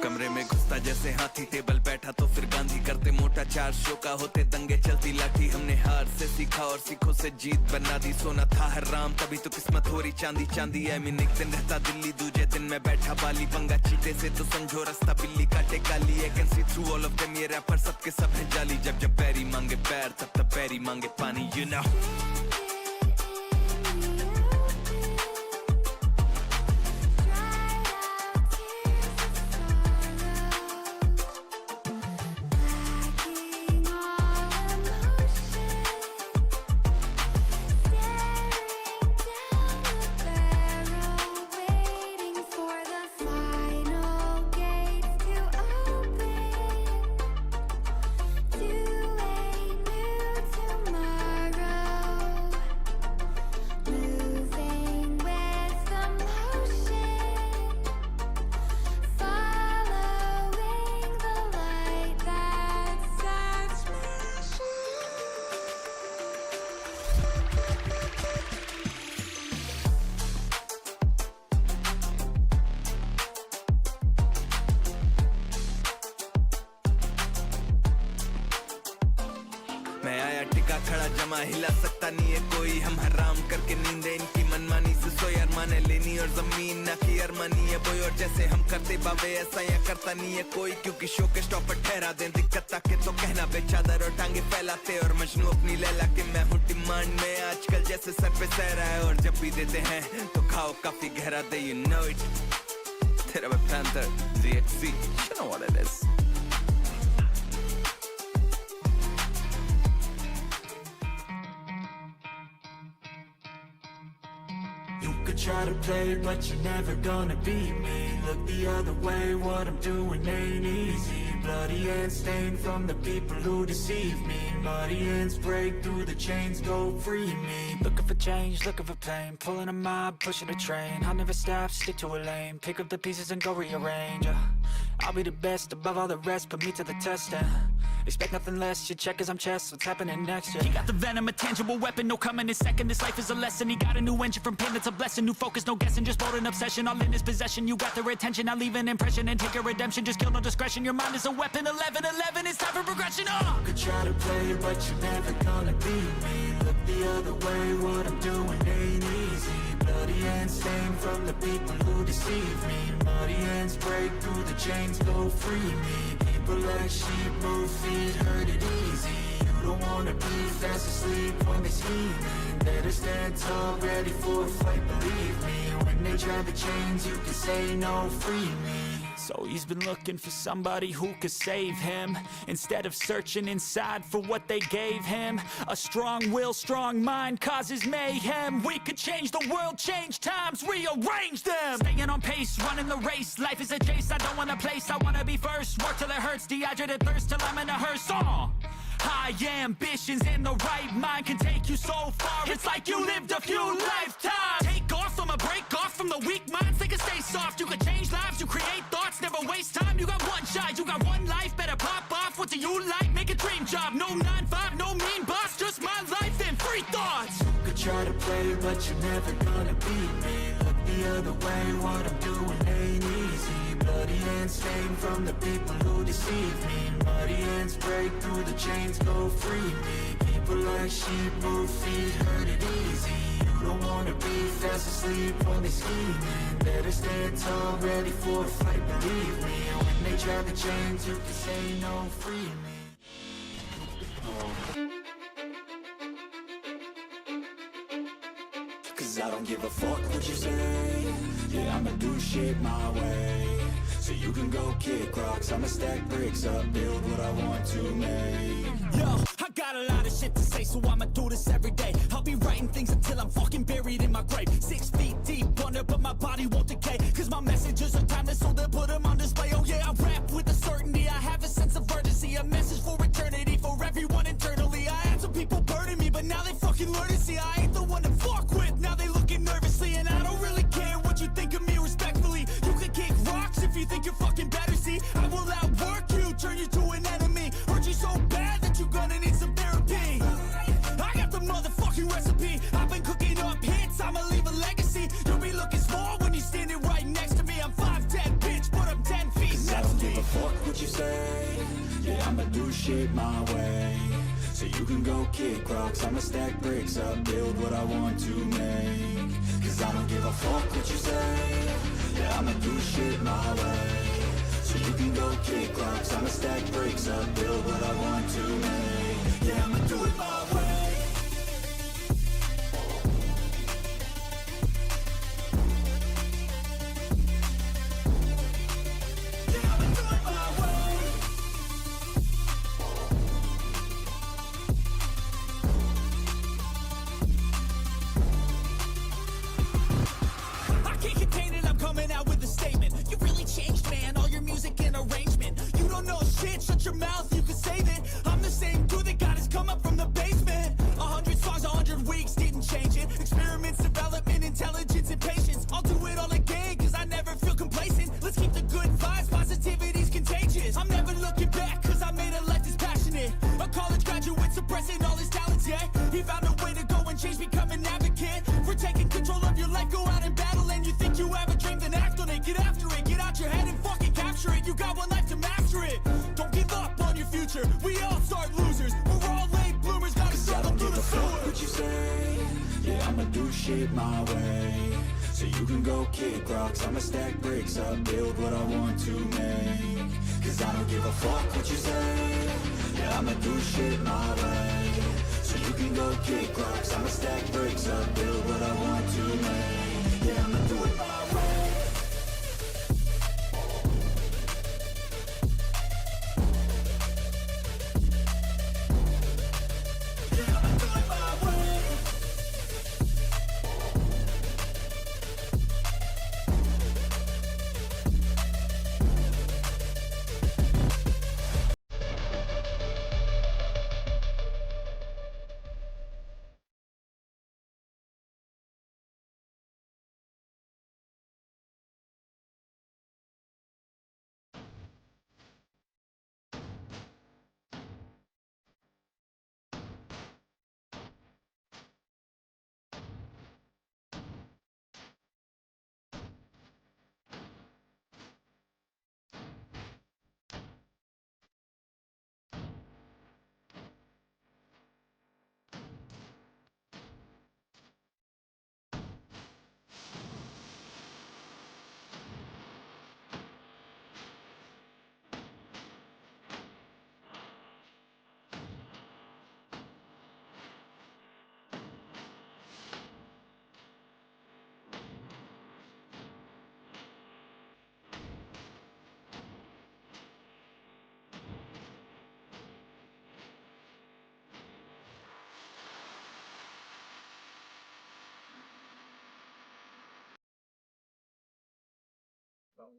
कमरे में घुसता जैसे हाथी, टेबल बैठा तो फिर गांधी, करते मोटा चार शो का होते दंगे, चलती लाठी। हमने हार से सीखा और सीखों से जीत बना दी, सोना था हराम तभी तो किस्मत हो रही चांदी चांदी। आई मीन एक दिन रहता दिल्ली, दूजे दिन मैं बैठा बाली, पंगा चीते से तो समझो रास्ता बिल्ली काटे काली। I can see through all of them, ये रैपर सबके सब है जाली। जब जब पैरी मांगे पैर तब तब पैरी मांगे पानी, यू नो। मैं आया टिका खड़ा जमा, हिला सकता नहीं है कोई। हम हराम करके नींदे इनकी मनमानी से सोए, अरमाने लेनी और जमीन ना की अरमानी है बोई। और जैसे हम करते बाबे ऐसा या करता नहीं है कोई, क्योंकि शो के स्टॉपर ठहरा दें दिक्कत ताके तो कहना बेचादर और टांगे फैलाते। और मजनू अपनी लैला के मैं हूँ डिमांड में, आजकल जैसे सर पे सह रहा है। और जब भी देते हैं तो खाओ काफी गहरा दे, you know it। तेरा मैं panther ZXC, you know what it is। Try to play, but you're never gonna beat me. Look the other way, what I'm doing ain't easy. Bloody hands stained from the people who deceive me. Muddy hands break through the chains, go free me. Looking for change, looking for pain, pulling a mob, pushing a train. I'll never stop, stick to a lane, pick up the pieces and go rearrange. I'll be the best above all the rest, put me to the test and expect nothing less. You check as I'm chess, what's happening next? Yeah. He got the venom, a tangible weapon, no coming in second. This life is a lesson. He got a new engine from pain, that's a blessing. New focus, no guessing, just bold and obsession. All in his possession, you got their attention. I'll leave an impression and take a redemption. Just kill, no discretion. Your mind is a weapon. 11-11, it's time for progression. You could try to play, but you're never gonna beat me. Look the other way, what I'm doing ain't easy. Bloody hands stained from the people who deceive me. Muddy hands break through the chains, go free me. People like sheep move feet, hurt it easy. You don't wanna be fast asleep when they see me. Better stand tall, ready for a fight, believe me. When they try the chains, you can say no, free me. So he's been looking for somebody who could save him, instead of searching inside for what they gave him. A strong will, strong mind causes mayhem. We could change the world, change times, rearrange them. Staying on pace, running the race. Life is a chase, I don't want a place. I wanna be first, work till it hurts. Dehydrated thirst till I'm in a hearse. High ambitions and the right mind can take you so far. It's like you lived a few lifetimes. Take off from a break off from the weak minds. They can stay soft. You can change lives, you create thoughts. Never waste time. You got one shot, you got one life. Better pop off. What do you like? Make a dream job. No 9-5, no mean boss. Just my life and free thoughts. You could try to play, but you're never gonna beat me. Look the other way, what I'm doing ain't easy. Bloody hands stained from the people who deceive me. Muddy hands break through the chains, go free me. People like sheep move feet, hurt it easy. You don't wanna be fast asleep when they scheming. Better stand tall, ready for a fight, believe me. When they try to change, you can say no, free me. Cause I don't give a fuck what you say. Yeah, I'ma do shit my way. So you can go kick rocks, I'ma stack bricks up, build what I want to make. Yo, I got a lot of shit to say, so I'ma do this every day. I'll be writing things until I'm fucking buried in my grave. 6 feet deep under, but my body won't decay. Cause my messages are timeless, so they'll put them on display. Oh yeah, I rap with a certainty, I have a sense of urgency. A message for eternity, for everyone internally. I had some people burning me, but now they fucking learn to see I ain't the one to fuck with. Now they looking nervously, and I don't really care what you think of me respectfully. You can kick rocks if you think you're fucking better, see. I will outwork you, turn you to an enemy. Hurt you so bad that you're gonna need some therapy. I got the motherfucking recipe. I've been cooking up hits, I'ma leave a legacy. You'll be looking small when you're standing right next to me. I'm 5'10", bitch, but I'm 10 feet next to me. I don't give a fuck what you say. Yeah, I'ma do shit my way. So you can go kick rocks, I'ma stack bricks up, build what I want to make. Cause I don't give a fuck what you say. Yeah, I'ma do shit my way. So you can go kick rocks, I'ma stack bricks up, build what I want to make. Yeah, I'ma do it my way. Yeah, I'ma do it my way. I can't contain it, I'm coming out with a statement. You really changed, man, all your music and arrangement. You don't know shit, shut your mouth, you can save it. I'm the same dude that got his come up from the basement. 100 songs, 100 weeks, didn't change it. Experiments, development, intelligence, and patience. I'll do it all again, cause I never feel complacent. Let's keep the good vibes, positivity's contagious. I'm never looking back, cause I made a life that's passionate. A college graduate suppressing all his talents, yeah. He found a way to go and change, become an advocate. For taking control of your life, go out and battle. And you think you have a dream, then act on it. Get after it, get out your head and fucking capture it. You got one life to master it. Don't give up on your future, we all start losers. We're all late bloomers, gotta struggle through the sewer. What you say? Yeah, I'ma do shit my way. So you can go kick rocks, I'ma stack bricks up, build what I want to make. Cause I don't give a fuck what you say. Yeah, I'ma do shit my way. So you can go kick rocks, I'ma stack bricks up, build what I want to make. Yeah, I'ma do it my way. Yeah, I'ma do it my way.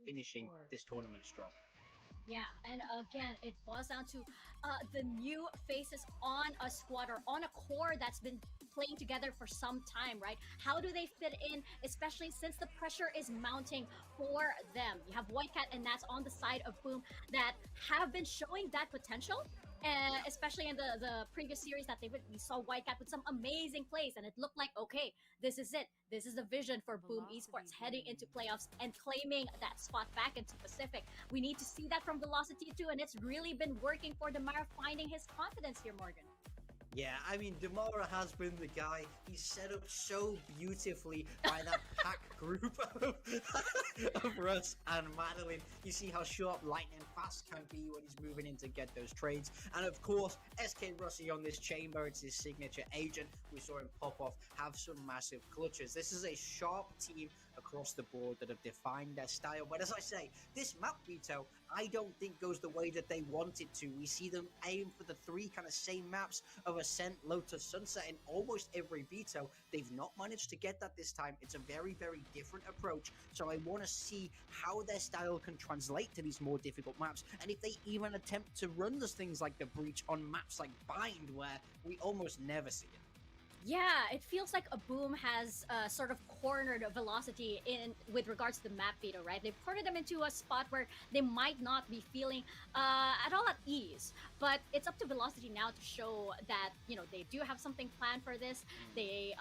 Finishing this tournament strong. Yeah, and again, it boils down to the new faces on a squad or on a core that's been playing together for some time, right? How do they fit in, especially since the pressure is mounting for them? You have Whitecat and Nats on the side of Boom that have been showing that potential, especially in the previous series that we saw Whitecat with some amazing plays, and it looked like, okay, this is it. This is the vision for Boom Esports heading into playoffs and claiming that spot back into Pacific. We need to see that from Velocity too, and it's really been working for Demara, finding his confidence here, Morgan. Yeah, I mean, Demara has been the guy. He's set up so beautifully by that pack group of Russ and Madeline. You see how sharp, lightning fast can be when he's moving in to get those trades. And of course, SK Russi on this chamber, it's his signature agent. We saw him pop off, have some massive clutches. This is a sharp team across the board that have defined their style. But as I say, this map veto, I don't think goes the way that they want it to. We see them aim for the three kind of same maps of Ascent, Lotus, Sunset in almost every veto. They've not managed to get that this time. It's a very, very different approach. So I want to see how their style can translate to these more difficult maps. And if they even attempt to run those things like the Breach on maps like Bind, where we almost never see it. Yeah, it feels like a Boom has sort of cornered Velocity in with regards to the map veto, right? They've cornered them into a spot where they might not be feeling at all at ease. But it's up to Velocity now to show that, you know, they do have something planned for this. They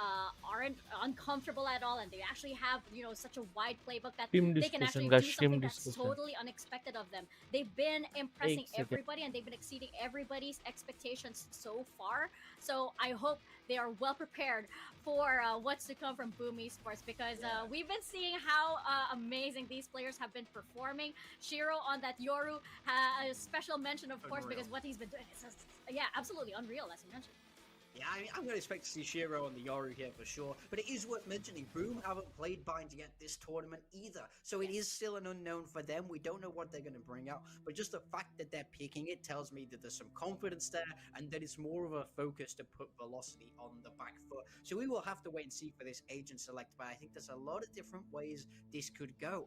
aren't uncomfortable at all, and they actually have, you know, such a wide playbook that they can actually do something that's totally unexpected of them. They've been impressing everybody, and they've been exceeding everybody's expectations so far. So I hope they are well prepared for what's to come from Boom Esports, because we've been seeing how amazing these players have been performing. Shiro on that Yoru, a special mention, of course, because what he's been doing is just, yeah, absolutely unreal, as you mentioned. Yeah, I'm going to expect to see Shiro and the Yoru here for sure. But it is worth mentioning, Boom haven't played Bind yet this tournament either. So it is still an unknown for them. We don't know what they're going to bring out. But just the fact that they're picking it tells me that there's some confidence there, and that it's more of a focus to put Velocity on the back foot. So we will have to wait and see for this agent select. But I think there's a lot of different ways this could go.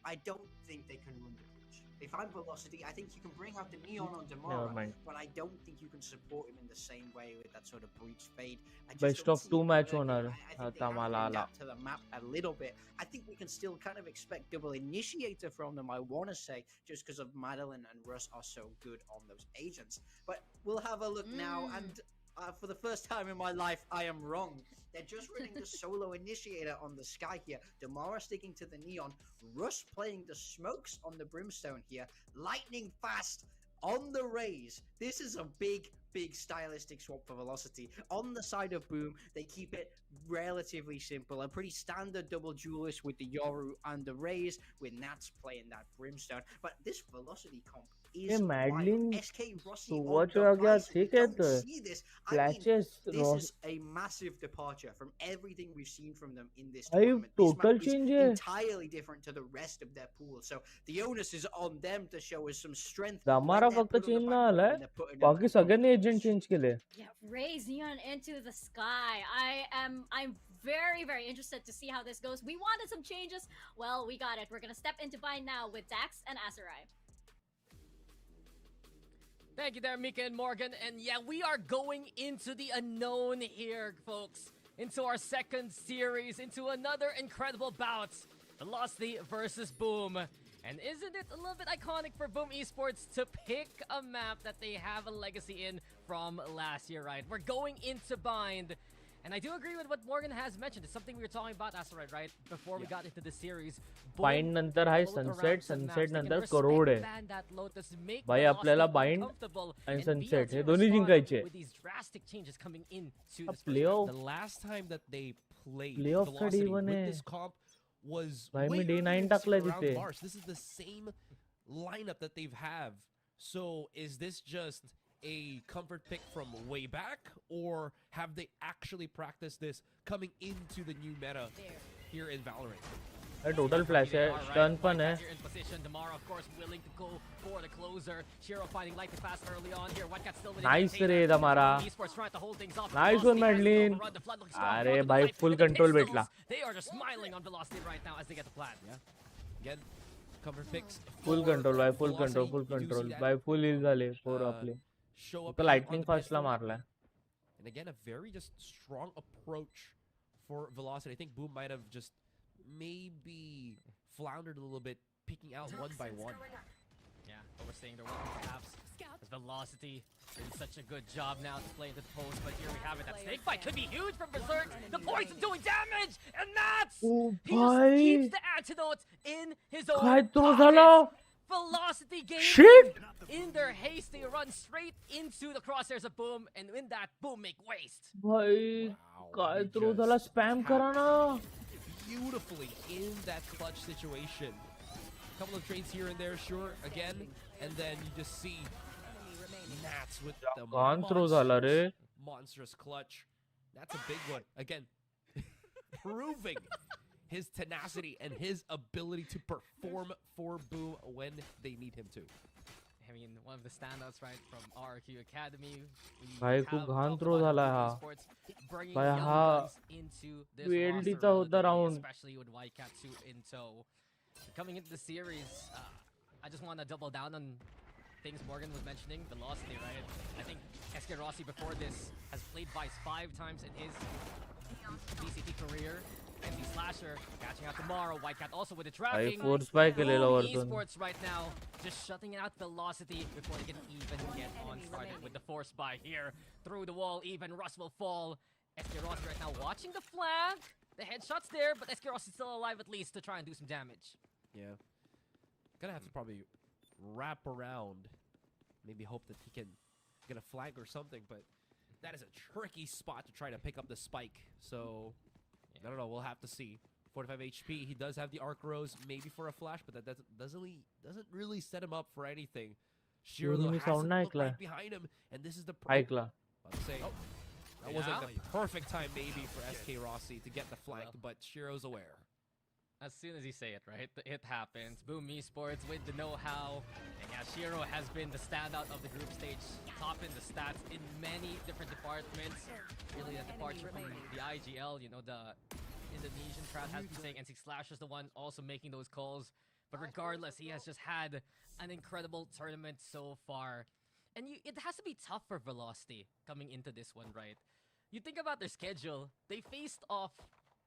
I don't think they can run the Breach. If I'm Velocity, I think you can bring out the Neon on Demara, but I don't think you can support him in the same way with that sort of Breach fade. Best of two match owner. I think they have to adapt to the map a little bit. I think we can still kind of expect double initiator from them, I want to say, just because of Madeline and Russ are so good on those agents. But we'll have a look now, and for the first time in my life, I am wrong. They're just running the solo initiator on the Sky here. Demara sticking to the Neon. Russ playing the smokes on the Brimstone here. Lightning fast on the Rays. This is a big stylistic swap for Velocity. On the side of Boom, they keep it relatively simple. A pretty standard double duelist with the Yoru and the Rays, with Nats playing that Brimstone. But this Velocity comp is Madeline, SK Rossi so what you got? this. Flashes. This is a massive departure from everything we've seen from them in this I tournament. total This map change is entirely different to the rest of their pool. So the onus is on them to show us some strength. हमारा फक्त change ना आला है बाकी सगळ्यांनी agent change केले. Yeah, raise Neon into the sky. I'm very, very interested to see how this goes. We wanted some changes. Well, we got it. We're gonna step into Bind now with Dax and Asarai. Thank you there, Mika and Morgan. And yeah, we are going into the unknown here, folks. Into our second series, into another incredible bout. Velocity versus Boom. And isn't it a little bit iconic for Boom Esports to pick a map that they have a legacy in from last year, right? We're going into Bind. And I do agree with what Morgan has mentioned. It's something we were talking about, Asteroid, right? Before we got into the series. Bind नंतर आहे sunset, sunset नंतर करोड आहे. भाई आपल्याला bind आणि sunset हे दोन्ही जिंकायचे. Playoff The last time that they played Playoff Velocity even with है. this comp was भाई way me day 9 earlier this टाकलाय year around तिथे. March. This is the same lineup that they've have. So is this just a comfort pick from way back, or have they actually practiced this coming into the new meta here in Valorant? Total flash आहे, stun पण आहे. Nice रे दमारा. Nice one मॅडलिन. अरे भाई full control भेटला. Full control भाई, full control भाई, full हिल झाले पोर आपले. तो lightning फास्टला मारलाय. And again, a very just strong approach for Velocity. I think Boom might have just maybe floundered a little bit, picking out one by one. Yeah, but we're saying they're working perhaps. As Velocity did such a good job now to play into the post, but here we have it. That snake bite could be huge from Berserk. The poison doing damage, and that's he just keeps the antidote in his own pocket. Velocity game in their haste, they run straight into the crosshairs of Boom, and in that Boom make waste. भाई काय throw झाला spam करा ना beautifully in that clutch situation. Couple of trades here and there, sure, again, and then you just see Nats with the monstrous clutch. That's a big one. Again, proving his tenacity and his ability to perform for Boom when they need him to. I mean, one of the standouts, right, from RQ Academy. भाई खूप घाण throw झाला हा भाई हा VLT चा होता round especially with Whitecap 2 in tow. Coming into the series, I just want to double down on things Morgan was mentioning, Velocity, right? I think SK Rossi before this has played Vice 5 times in his VCT career. NC Slasher catching out tomorrow. Whitecat also with the tracking. ESPORTS right now just shutting out Velocity before they can even get on started with the force buy here. Through the wall, even Russ will fall. SK Rossi right now watching the flag. The headshot's there, but SK Rossi still alive at least to try and do some damage. Yeah. Gonna have to probably wrap around. Maybe hope that he can get a flag or something, but that is a tricky spot to try to pick up the spike. So I don't know, we'll have to see. 45 HP, he does have the arc rose, maybe for a flash, but that doesn't really set him up for anything. Shiro though has to look right behind him, and this is the that wasn't the perfect time maybe for SK Rossi to get the flank, but Shiro's aware. As soon as you say it, right, it happens. Boom Esports with the know-how. And yeah, Shiro has been the standout of the group stage, top in the stats in many different departments. Really, a departure from the IGL, you know, the Indonesian crowd has been saying NC Slash is the one also making those calls. But regardless, he has just had an incredible tournament so far. And it has to be tough for Velocity coming into this one, right? You think about their schedule, they faced off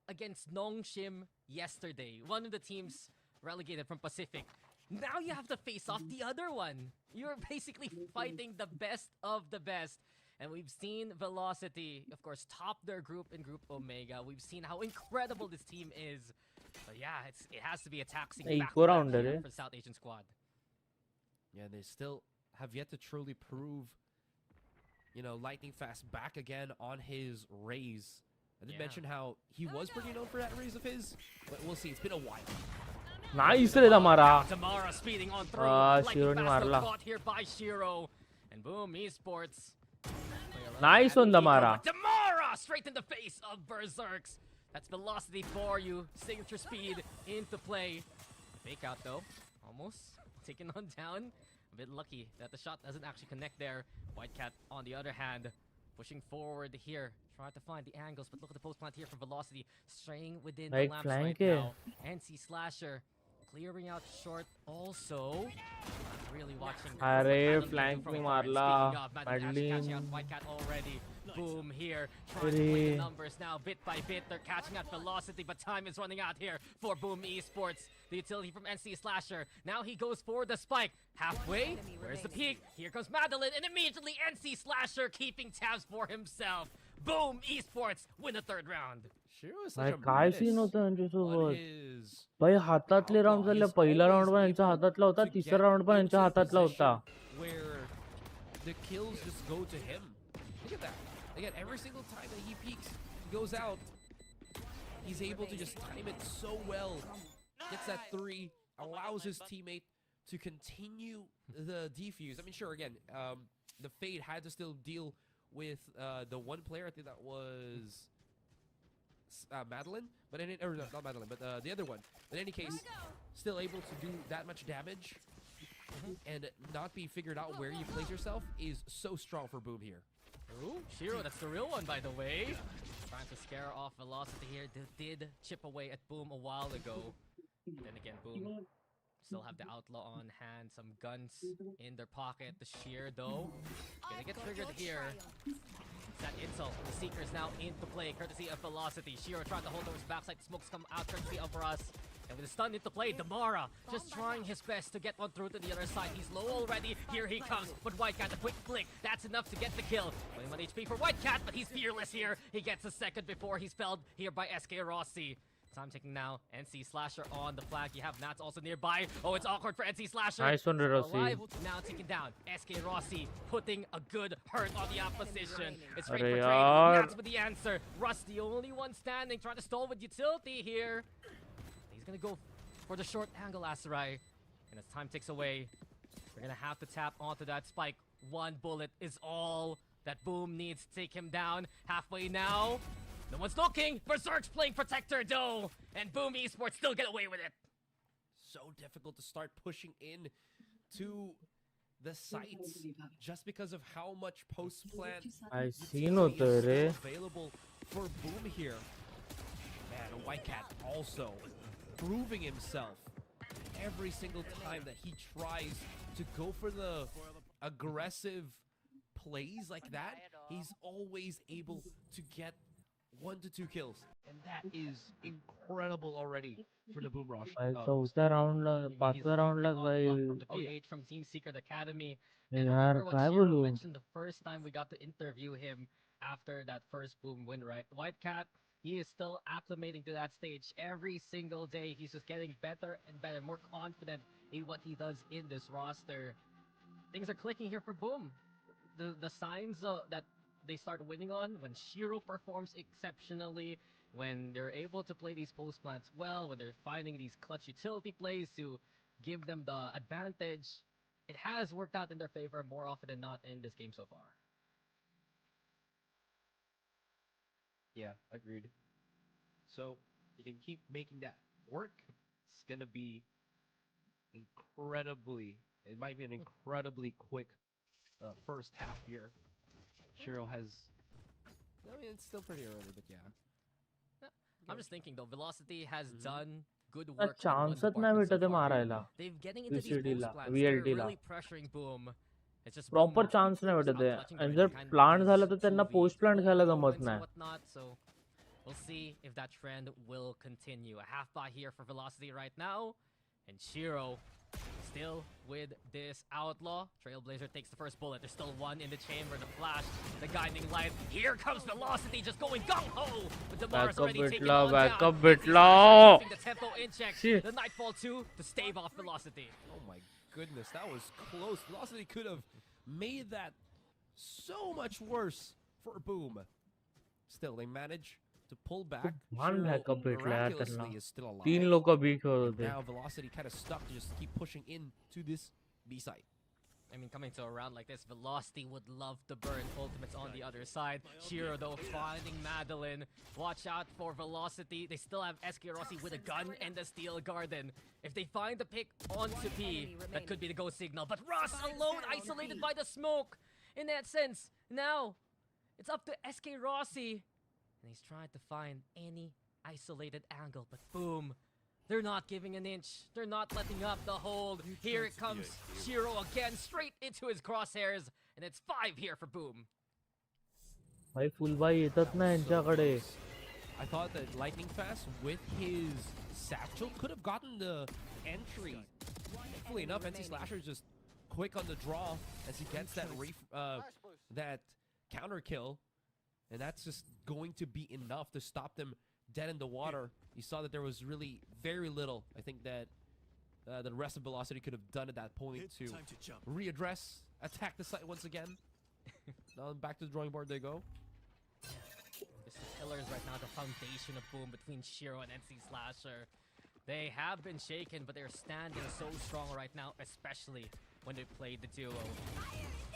against Nongshim yesterday, one of the teams relegated from Pacific. Now you have to face off the other one. You're basically fighting the best of the best. And we've seen Velocity, of course, top their group in Group Omega. We've seen how incredible this team is. But yeah, it has to be a taxing for South Asian squad. Yeah, they still have yet to truly prove, you know, Lightning Fast back again on his raise. I did mention how he was pretty known for that raise of his, but we'll see. It's been a while. Nice रे Damara. Damara speeding on through. Shiro ने मारला. Caught here by Shiro. And boom, Esports. Nice one Damara. Damara straight in the face of Berserks. That's Velocity for you. Signature speed into play. Fake out though. Almost taken on down. A bit lucky that the shot doesn't actually connect there. Whitecat on the other hand, pushing forward here. Trying to find the angles, but look at the post plant here from Velocity. Straying within the lamps right now. NC Slasher clearing out short also. Not really watching. Flank me marla. Catching out Whitecat already. Boom here. Trying to play the numbers now bit by bit. They're catching out Velocity, but time is running out here for Boom Esports. The utility from NC Slasher. Now he goes for the spike. Halfway. Where's the peak? Here comes Madeline, and immediately NC Slasher keeping tabs for himself. Boom Esports win the third round. काय scene होतं यांच्यासोबत भाई हातातले round झाले पहिला round पण यांच्या हातातला होता तिसरा राउंड पण यांच्या हातातला होता where the kills just go to him. Look at that. Again, every single time that he peeks, he goes out. He's able to just time it so well. Gets that 3, allows his teammate to continue the defuse. I mean, sure, again, the Fade had to still deal with the one player. I think that was Madeline, but not Madeline, but the other one. In any case, still able to do that much damage and not be figured out where you place yourself is so strong for Boom here. Ooh, Shiro, that's the real one, by the way. Trying to scare off Velocity here. They did chip away at Boom a while ago. Then again, Boom still have the Outlaw on hand. Some guns in their pocket. The Sheer, though, gonna get triggered here. It's that insult. The Seeker's now into play, courtesy of Velocity. Shiro trying to hold over his backside. The smokes come out, courtesy of Russ. And with the stun into play, Damara just trying his best to get one through to the other side. He's low already. Here he comes. But Whitecat, a quick flick. That's enough to get the kill. 21 HP for Whitecat, but he's fearless here. He gets a second before he's felled here by SK Rossi. Time ticking now. NC Slasher on the flag. You have Nats also nearby. Oh, it's awkward for NC Slasher. Nice one, Rossi. Alive. Now ticking down. SK Rossi putting a good hurt on the opposition. It's straight for trade. Nats with the answer. Russ, the only one standing, trying to stall with utility here. He's gonna go for the short angle, Asarai. And as time ticks away, we're gonna have to tap onto that spike. One bullet is all that Boom needs to take him down. Halfway now. No one's looking. Berserk's playing Protector though. And Boom Esports still get away with it. So difficult to start pushing in to the sites just because of how much post-plan available for Boom here. Man, Whitecat also proving himself every single time that he tries to go for the aggressive plays like that. He's always able to get 1 to 2 kills, and that is incredible already for the Boom Rush. चौथा round पाचव्या राउंडला From Team Secret Academy. यार काय बोलू Mentioned the first time we got to interview him after that first Boom win, right? Whitecat, he is still acclimating to that stage every single day. He's just getting better and better, more confident in what he does in this roster. Things are clicking here for Boom. The signs that they start winning on when Shiro performs exceptionally, when they're able to play these post plants well, when they're finding these clutch utility plays to give them the advantage. It has worked out in their favor more often than not in this game so far. Yeah, agreed. So you can keep making that work. It's gonna be incredibly. It might be an incredibly quick first half here. Shiro has. I mean, it's still pretty early, but yeah. I'm just thinking though, Velocity has done good work. चान्सच नाही भेटत मारायला They've getting into these VCT ला post plants. VLT They're ला really pressuring Boom. It's just proper chance नाही भेटत आहे आणि जर प्लांट झालं तर त्यांना पोस्ट प्लांट घ्यायला जमत नाही. So we'll see if that trend will continue. A half buy here for Velocity right now, and Shiro still with this outlaw. Trailblazer takes the first bullet. There's still one in the chamber. The flash, the guiding light. Here comes Velocity, just going gung-ho. But Damara's already taken on back down. up, Bitla. The tempo in check. The Nightfall 2 to stave off Velocity. Oh my goodness, that was close. Velocity could have made that so much worse for Boom. Still, they manage to pull back. Miraculously is still alive. Now Velocity kind of stuck to just keep pushing into this B site. I mean, coming to a round like this, Velocity would love to burn ultimates on the other side. Shiro, though, finding Madeline. Watch out for Velocity. They still have SK Rossi with a gun and the Steel Garden. If they find the pick onto P, that could be the go signal. But Russ alone, isolated by the smoke. In that sense, now it's up to SK Rossi. And he's trying to find any isolated angle, but Boom. They're not giving an inch. They're not letting up the hold. Here it comes. Shiro again, straight into his crosshairs. And it's 5 here for Boom. भाई फुलबाई येतात ना यांच्याकडे. I thought that Lightning Fast with his satchel could have gotten the entry. Thankfully enough, NC Slasher is just quick on the draw as he gets that that counter kill. And that's just going to be enough to stop them dead in the water. You saw that there was really very little. I think that the rest of Velocity could have done at that point to readdress, attack the site once again. Now back to the drawing board they go. This is pillars right now, the foundation of Boom between Shiro and NC Slasher. They have been shaken, but they're standing so strong right now, especially when they played the duo.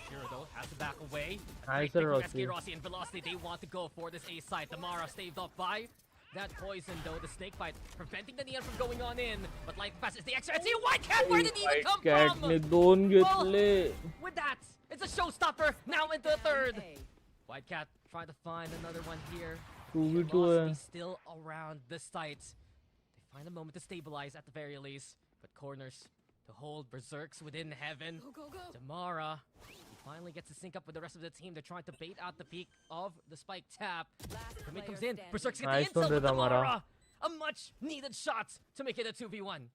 Shiro, though, has to back away. SK Rossi and Velocity, they want to go for this A side. Damara staved off by that poison, though. The snake bite preventing the Neon from going on in. But Lightning Fast is the extra. See, Whitecat, where did he even come from? Well, with that, it's a showstopper. Now into the third. Whitecat trying to find another one here. Velocity still around the site. They find a moment to stabilize at the very least. But corners to hold Berserks within heaven. Damara finally gets to sync up with the rest of the team. They're trying to bait out the peak of the spike tap. Commit comes in. Berserks get the insult with Damara. a much needed shot to make it a 2v1.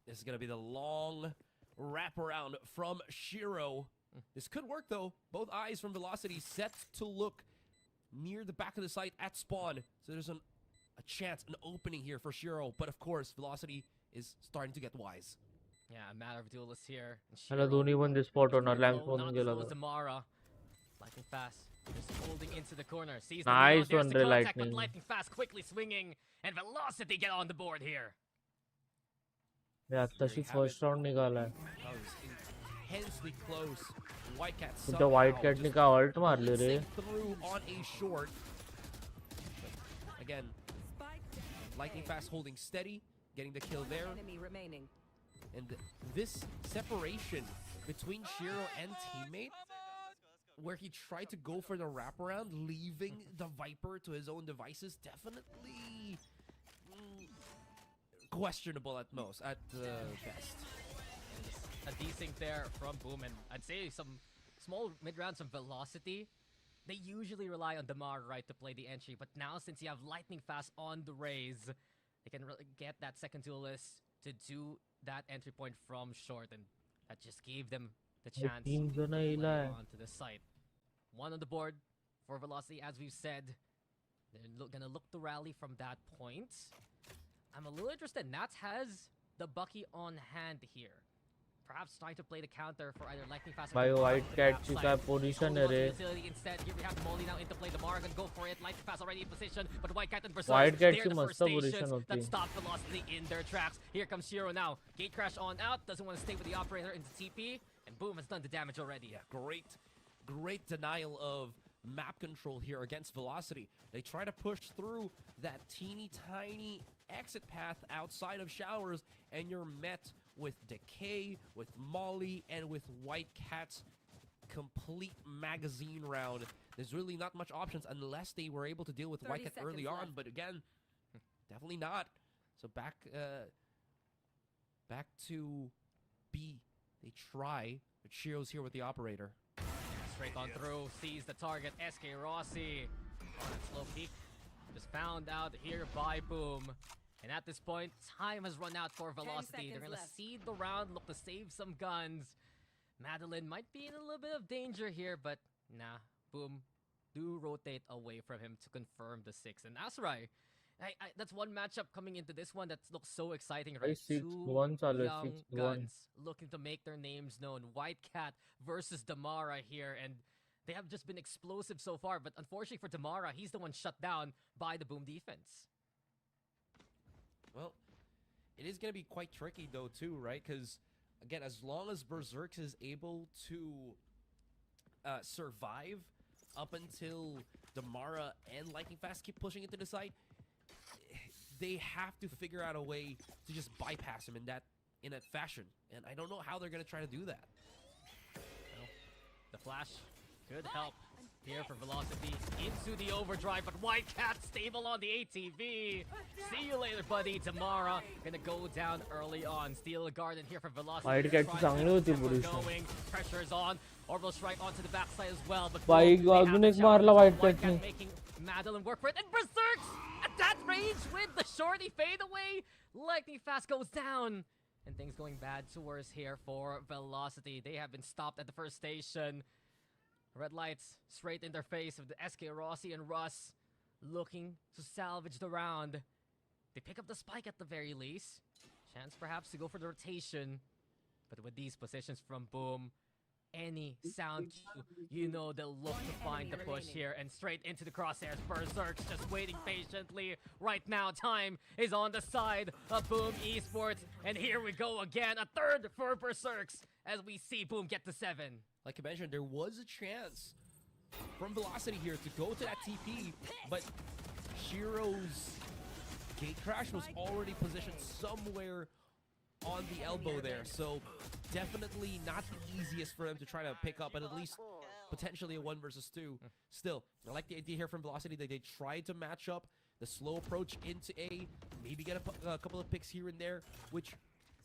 This is going to be the long wraparound from Shiro. This could work, though. Both eyes from Velocity set to look near the back of the site at spawn. So there's a chance, an opening here for Shiro. But of course, Velocity is starting to get wise. Yeah, a matter of duelists here. Hello, दोन्ही बंदे spot होना length Not होने गेला close था. Damara. Lightning Fast just holding into the corner. Sees Nice the one, the contact, Lightning. but Lightning Fast quickly swinging, and Velocity get on the board here. यार तशी first round निकाला है. That was intensely close. Whitecat तो White Cat ने का ult मार ले रे. through on a short. Again, Lightning Fast holding steady, getting the kill there. And this separation between Shiro and teammate, where he tried to go for the wraparound, leaving the Viper to his own devices, definitely questionable at most, at the best. A desync there from Boom, and I'd say some small mid-rounds from Velocity. They usually rely on Damar, right, to play the entry, but now since you have Lightning Fast on the raise, they can really get that second duelist to do that entry point from short, and that just gave them the chance to play onto the site. One on the board for Velocity, as we've said. They're gonna look to rally from that point. I'm a little interested. Nats has the Bucky on hand here. Perhaps trying to play the counter for either Lightning Fast or भाई Damara White from the Cat back की side. का position है रे. Instead, here we have Molly now into play. Damara gonna go for it. Lightning Fast already in position, but White Cat and Berserk, White Cat they're की the मस्त first position stations होती that है. stop Velocity in their tracks. Here comes Shiro now. Gate crash on out. Doesn't want to stay with the operator into TP, and Boom has done the damage already. Yeah, great denial of map control here against Velocity. They try to push through that teeny tiny exit path outside of Showers, and you're met with Decay, with Molly, and with White Cat's complete magazine round. There's really not much options unless they were able to deal with White Cat early on, but again, definitely not. So back to B. They try, but Shiro's here with the operator. Straight on through, sees the target, SK Rossi. On its low peak, just found out here by Boom. And at this point, time has run out for Velocity. They're gonna seed the round, look to save some guns. Madeline might be in a little bit of danger here, but nah, Boom do rotate away from him to confirm the 6. And Asrai, that's one matchup coming into this one that looks so exciting, right? Two young guns looking to make their names known. White Cat versus Damara here, and they have just been explosive so far, but unfortunately for Damara, he's the one shut down by the Boom defense. Well, it is going to be quite tricky, though, too, right? Because, again, as long as Berserk is able to survive up until Damara and Lightning Fast keep pushing into the site, they have to figure out a way to just bypass him in that fashion. And I don't know how they're going to try to do that. Well, the flash could help here for Velocity into the overdrive, but White Cat stable on the ATV. See you later, buddy. Damara gonna go down early on. Steal a garden here for Velocity. White Cat going. Pressure is on. Orbital strike onto the backside as well, but White Cat making Madeline work for it, and Berserks at that range with the shorty fade away. Lightning Fast goes down, and things going bad to worse here for Velocity. They have been stopped at the first station. Red lights straight in their face of the SK Rossi and Russ looking to salvage the round. They pick up the spike at the very least. Chance perhaps to go for the rotation. But with these positions from Boom, any sound cue, you know they'll look to find the push here, and straight into the crosshairs. Berserk's just waiting patiently. Right now, time is on the side of Boom Esports, and here we go again. A third for Berserks as we see Boom get to 7. Like I mentioned, there was a chance from Velocity here to go to that TP, but Shiro's gate crash was already positioned somewhere on the elbow there, so definitely not the easiest for him to try to pick up, and at least potentially a 1 versus 2. Still, I like the idea here from Velocity that they tried to match up the slow approach into A, maybe get a couple of picks here and there, which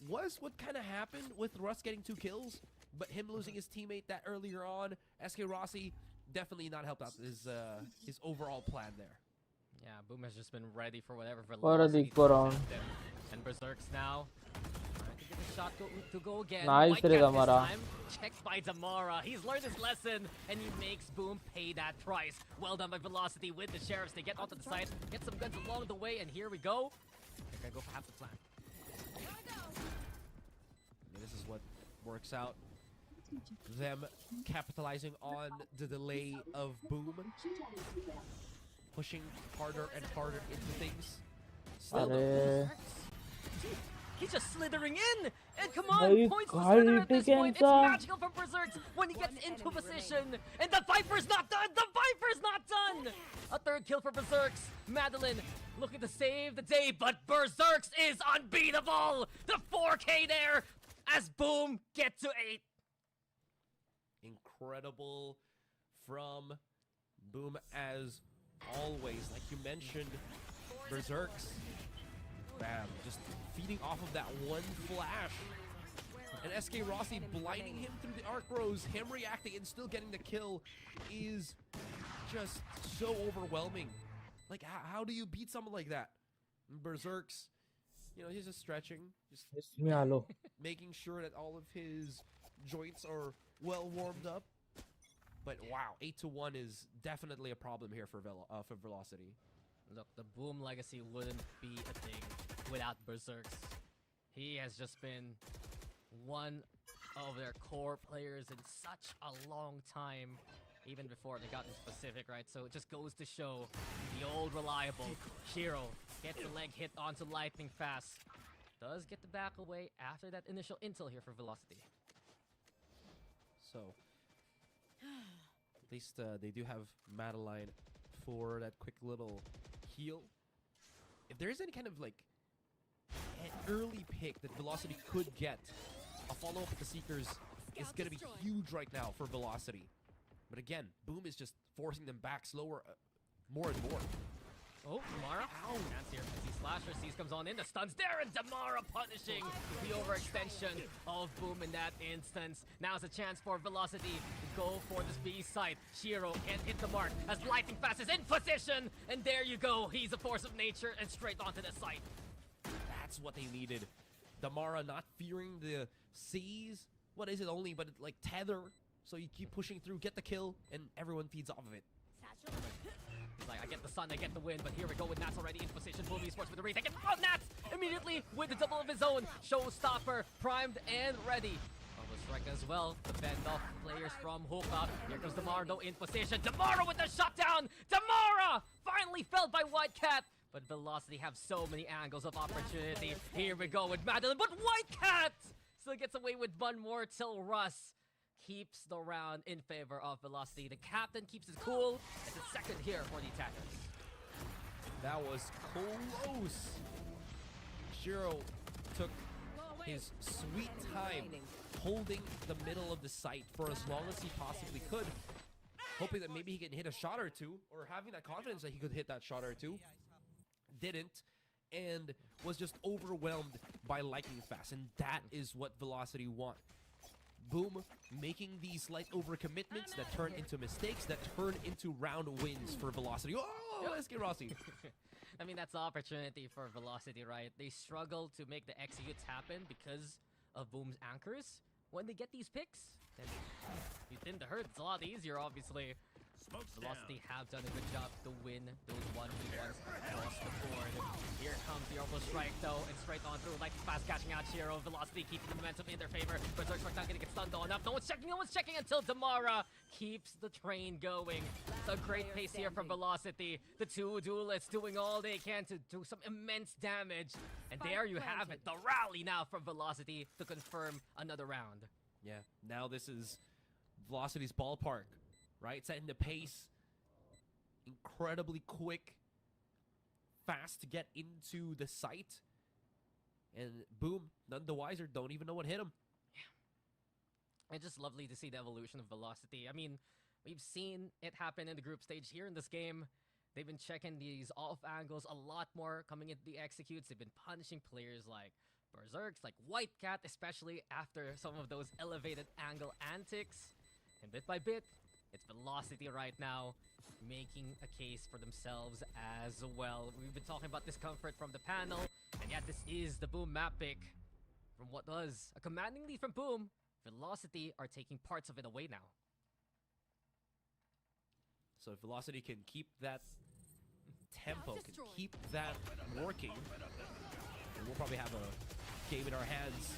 was what kind of happened with Russ getting 2 kills, but him losing his teammate that earlier on, SK Rossi definitely not helped out his overall plan there. Yeah, Boom has just been ready for whatever Para velocity di ko throws ron. at them. And Berserks now trying to get the shot to go again. Nice White rin, Cat this Damara. time. Checked by Damara. He's learned his lesson and he makes Boom pay that price. Well done by Velocity with the Sheriffs. They get onto the side, get some guns along the way, and here we go. They're gonna go for half the plan. This is what works out. Them capitalizing on the delay of Boom. Pushing harder and harder into things. Still Are. He's just slithering in! And come on, Ay, points to slither at this point. It's Kenza. magical from Berserks when he gets into position. And the Viper's not done! The Viper's not done! A third kill for Berserks. Madeline looking to save the day, but Berserks is unbeatable! The 4K there as Boom get to 8. Incredible from Boom as always. Like you mentioned, Berserks, bam, just feeding off of that one flash. And SK Rossi blinding him through the arc rows, him reacting and still getting the kill is just so overwhelming. Like, how do you beat someone like that? And Berserks, you know, he's just stretching, just Mialo. making sure that all of his joints are well warmed up. But wow, 8-1 is definitely a problem here for Velocity. Look, the Boom legacy wouldn't be a thing without Berserks. He has just been one of their core players in such a long time, even before they got into Pacific, right? So it just goes to show the old reliable Shiro gets the leg hit onto lightning fast. Does get the back away after that initial intel here for Velocity. So, at least they do have Madeline for that quick little heal. If there is any kind of like an early pick that Velocity could get, a follow-up with the Seekers is going to be huge right now for Velocity. But again, Boom is just forcing them back slower, more and more. Oh, Damara. Chance here. Sees Slasher. Sees comes on in. The stun's there, and Damara punishing the overextension of Boom in that instance. Now's a chance for Velocity to go for this B site. Shiro can't hit the mark as Lightning Fast is in position. And there you go. He's a force of nature and straight onto the site. That's what they needed. Damara not fearing the seas. What is it only but like tether? So you keep pushing through, get the kill, and everyone feeds off of it. He's like, I get the sun, I get the win, but here we go with Nats already in position. Boom esports with the retake. Oh, Nats immediately with the double of his own. Showstopper primed and ready. Almost strike as well. The fend off players from Hoka. Here comes Damara in position. Damara with the shutdown. Damara finally felled by White Cat. But Velocity have so many angles of opportunity. Here we go with Madeline, but White Cat still gets away with one more till Russ keeps the round in favor of Velocity. The captain keeps his cool. It's a second here for the attackers. That was close. Shiro took his sweet time holding the middle of the site for as long as he possibly could, hoping that maybe he can hit a shot or two, or having that confidence that he could hit that shot or two. Didn't, and was just overwhelmed by lightning fast, and that is what Velocity want. Boom making these slight overcommitments that turn into mistakes, that turn into round wins for Velocity. Oh, SK Rossi. I mean, that's the opportunity for Velocity, right? They struggle to make the executes happen because of Boom's anchors. When they get these picks, then you tend to hurt. It's a lot easier, obviously. Velocity have done a good job to win those 1v1s across the board. Here comes the orbital strike though, and straight on through. Lightning Fast catching out Shiro. Velocity keeping the momentum in their favor. Berserk Strike not gonna get stunned on enough. No one's checking until Damara keeps the train going. It's a great pace here from Velocity. The two duelists doing all they can to do some immense damage. And there you have it. The rally now from Velocity to confirm another round. Yeah, now this is Velocity's ballpark, right? Setting the pace, incredibly quick, fast to get into the site, and Boom, none the wiser, don't even know what hit him. Yeah. It's just lovely to see the evolution of Velocity. I mean, we've seen it happen in the group stage here in this game. They've been checking these off angles a lot more coming into the executes. They've been punishing players like Berserks, like White Cat, especially after some of those elevated angle antics. And bit by bit, It's Velocity right now, making a case for themselves as well. We've been talking about discomfort from the panel, and yet this is the Boom map pick. From what was a commanding lead from Boom, Velocity are taking parts of it away now. So if Velocity can keep that tempo, can keep that working, and we'll probably have a game in our hands.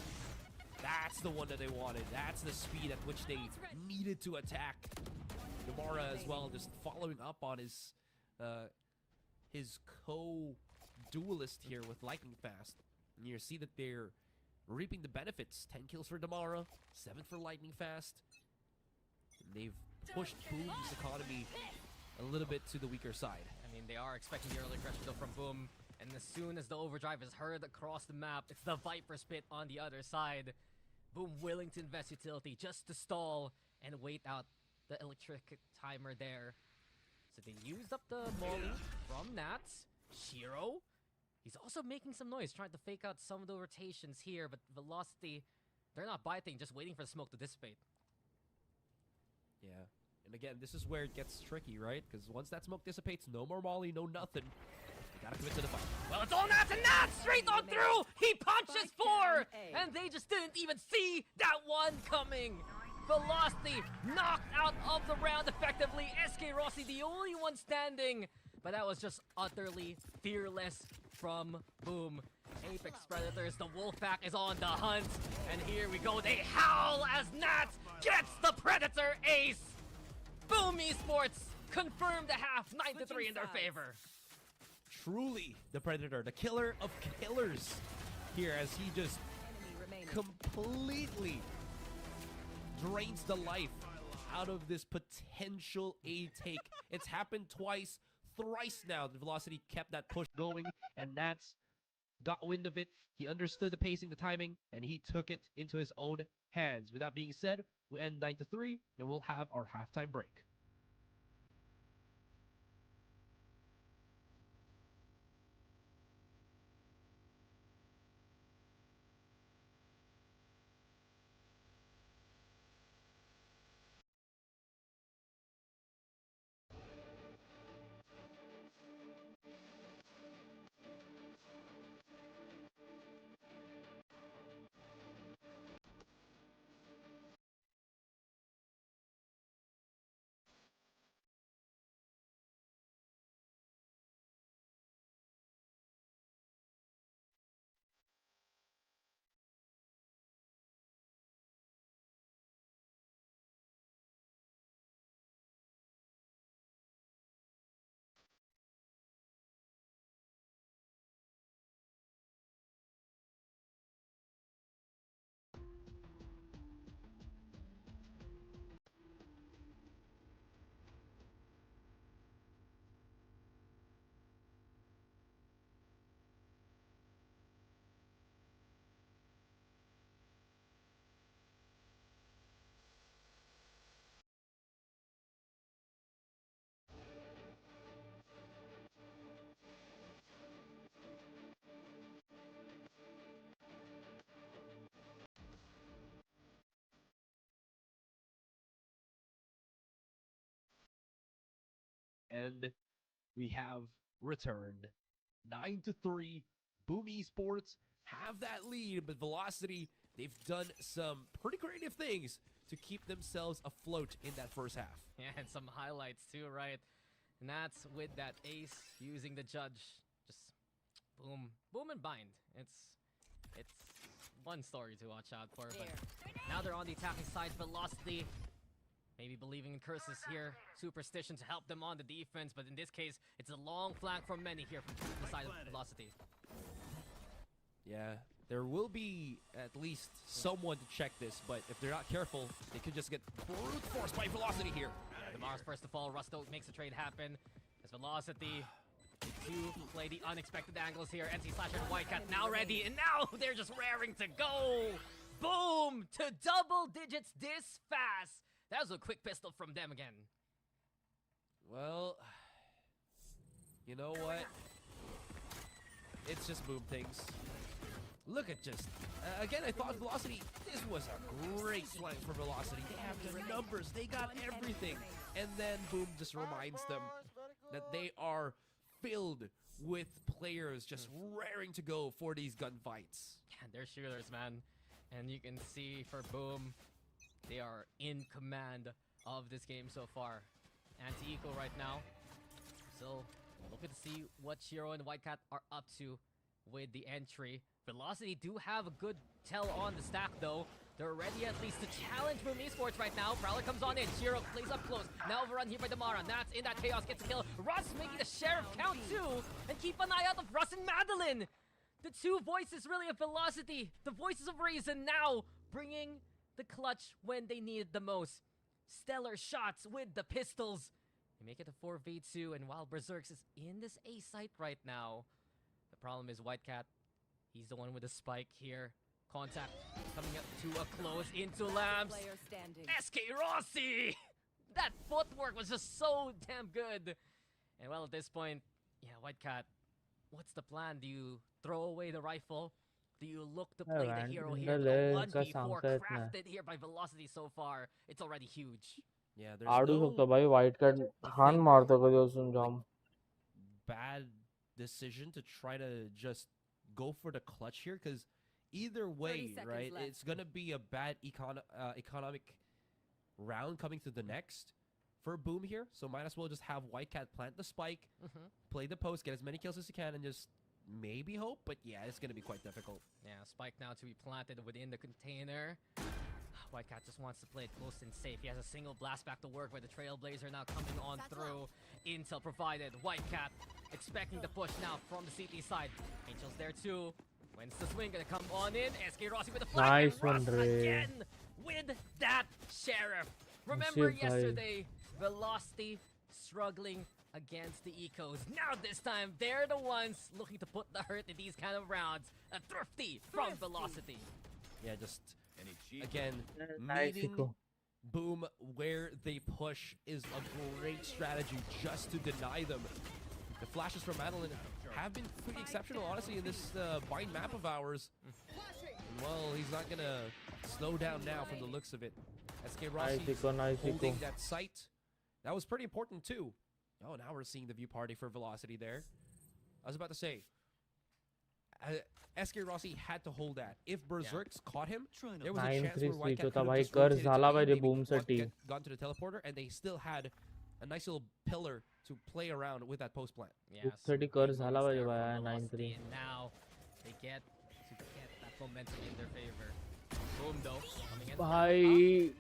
That's the one that they wanted. That's the speed at which they needed to attack. Namara as well, just following up on his co-duelist here with Lightning Fast. And you see that they're reaping the benefits. 10 kills for Damara, 7 for Lightning Fast. And they've pushed Boom's economy a little bit to the weaker side. I mean, they are expecting the early aggression though from Boom. And as soon as the overdrive is heard across the map, it's the Viper's Pit on the other side. Boom willing to invest utility just to stall and wait out the electric timer there. So they used up the molly from Nats. Shiro, he's also making some noise, trying to fake out some of the rotations here, but Velocity, they're not biting, just waiting for the smoke to dissipate. Yeah, and again, this is where it gets tricky, right? Because once that smoke dissipates, no more molly, no nothing. You gotta commit to the fight. Well, it's all Nats, and Nats straight on through! He punches 4! And they just didn't even see that one coming! Velocity knocked out of the round effectively. SK Rossi, the only one standing. But that was just utterly fearless from Boom. Apex Predators, the Wolfpack is on the hunt. And here we go, they howl as Nats gets the Predator ace. Boom Esports confirmed the half, 9-3 in their favor. Truly the Predator, the killer of killers here, as he just completely drains the life out of this potential A take. It's happened twice, thrice now. The Velocity kept that push going, and Nats got wind of it. He understood the pacing, the timing, and he took it into his own hands. With that being said, we end 9-3, and we'll have our halftime break. And we have returned 9-3. Boom Esports have that lead, but Velocity, they've done some pretty creative things to keep themselves afloat in that first half. Yeah, and some highlights too, right? And that's with that ace using the judge. Just boom and bind. It's one story to watch out for, but now they're on the attacking side. Velocity maybe believing in curses here, superstition to help them on the defense, but in this case, it's a long flank from many here from the side of Velocity. Yeah, there will be at least someone to check this, but if they're not careful, they could just get brute force by Velocity here. Yeah, Damara's first to fall. Rusto makes the trade happen as Velocity to play the unexpected angles here. NC Slasher and Whitecat now ready, and now they're just raring to go. Boom! To double digits this fast. That was a quick pistol from them again. Well, you know what? It's just Boom things. Look at just, again, I thought Velocity, this was a great flank for Velocity. They have the numbers, they got everything. And then Boom just reminds them that they are filled with players just raring to go for these gunfights. Yeah, they're shooters, man. And you can see for Boom, they are in command of this game so far. Anti-eco right now. So, looking to see what Shiro and Whitecat are up to with the entry. Velocity do have a good tell on the stack though. They're ready at least to challenge Boom Esports right now. Prowler comes on in. Shiro plays up close. Now overrun here by Damara. Nats in that chaos gets a kill. Russ making the sheriff count too. And keep an eye out of Russ and Madeline. The two voices really of Velocity. The voices of reason now bringing the clutch when they need it the most. Stellar shots with the pistols. They make it a 4v2, and while Berserks is in this A site right now, the problem is Whitecat. He's the one with the spike here. Contact coming up to a close into Lamps. SK Rossi! That footwork was just so damn good. And well, at this point, yeah, Whitecat, what's the plan? Do you throw away the rifle? Do you look to play the hero here? The 1v4 crafted here by Velocity so far. It's already huge. Yeah, there's आड़ू no सकता भाई white card हान मारता कभी उसने जाम bad decision to try to just go for the clutch here, because either way, right, it's gonna be a bad economic round coming to the next for Boom here. So might as well just have Whitecat plant the spike, play the post, get as many kills as you can, and just maybe hope. But yeah, it's gonna be quite difficult. Yeah, spike now to be planted within the container. Whitecat just wants to play it close and safe. He has a single blast back to work with the Trailblazer now coming on through. Intel provided. Whitecat expecting the push now from the CT side. Angel's there too. When's the swing gonna come on in? SK Rossi with the flag. Nice one, Ray. Again with that Sheriff. Remember yesterday, Velocity struggling against the Ecos. Now this time, they're the ones looking to put the hurt in these kind of rounds. A thrifty from Velocity. Yeah, just again, meeting Boom where they push is a great strategy just to deny them. The flashes from Madeline have been pretty exceptional, honestly, in this bind map of ours. And, well, he's not gonna slow down now from the looks of it. SK Rossi holding that sight. That was pretty important too. Oh, now we're seeing the view party for Velocity there. I was about to say, SK Rossi had to hold that. If Berserks caught him, there was a chance where Whitecat could have just rotated to maybe gone to the teleporter, and they still had a nice little pillar to play around with that post plant. Yeah, 30 curves झाला पाहिजे भाई 9-3. And now they get that momentum in their favor. Boom though, coming in. भाई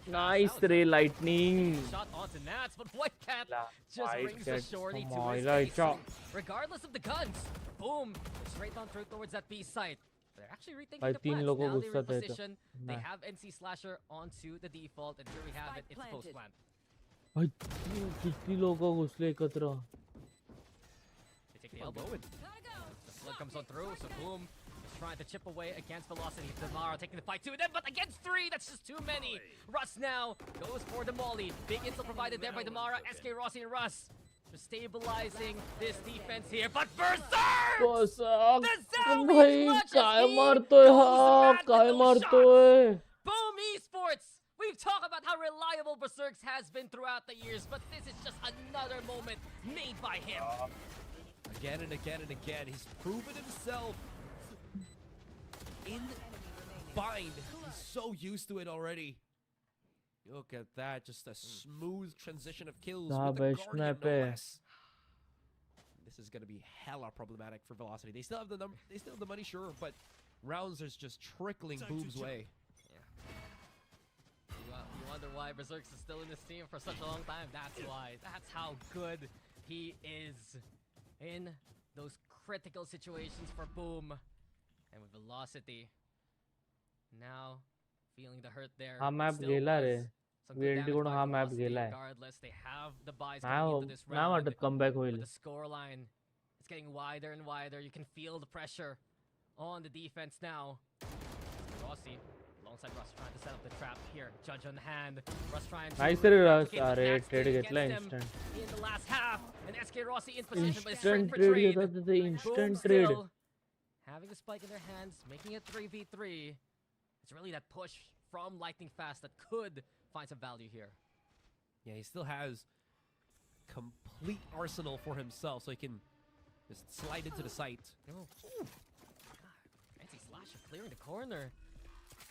nice ray lightning. Shot onto Nats, but Whitecat just brings the shorty to his face. Regardless of the guns, Boom, straight on through towards that B site. They're actually rethinking the plans. Now they reposition. They have NC Slasher onto the default, and here we have it. It's post plant. भाई कितनी लोगों घुसले एकत्र. They take the elbow. The flood comes on through, so Boom is trying to chip away against Velocity. Damara taking the fight to them, but against 3, that's just too many. Russ now goes for the molly. Big intel provided there by Damara, SK Rossi and Russ. Just stabilizing this defense here, but Berserk! The Zombie clutches Boom Esports! We've talked about how reliable Berserks has been throughout the years, but this is just another moment made by him. Again and again and again, he's proven himself in bind. He's so used to it already. Look at that, just a smooth transition of kills with the Guardian, no less. This is gonna be hella problematic for Velocity. They still have the money, sure, but rounds is just trickling Boom's way. You wonder why Berserks is still in this team for such a long time. That's why. That's how good he is in those critical situations for Boom. And with Velocity now feeling the hurt there. हाँ map गेला रे. VLT को हाँ map गेला है. Regardless, they have the buys coming into this round. now वाटत comeback होईल. The scoreline is getting wider and wider. You can feel the pressure on the defense now. Rossi alongside Russ trying to set up the trap here. Judge on hand. Russ trying to nice Russ. Trade घेतला instant. In the last half, and SK Rossi in position, but instant trade घेतला instant trade. having the spike in their hands, making it 3v3. It's really that push from Lightning Fast that could find some value here. Yeah, he still has complete arsenal for himself, so he can just slide into the site. Oh. God, Anti-Slasher clearing the corner.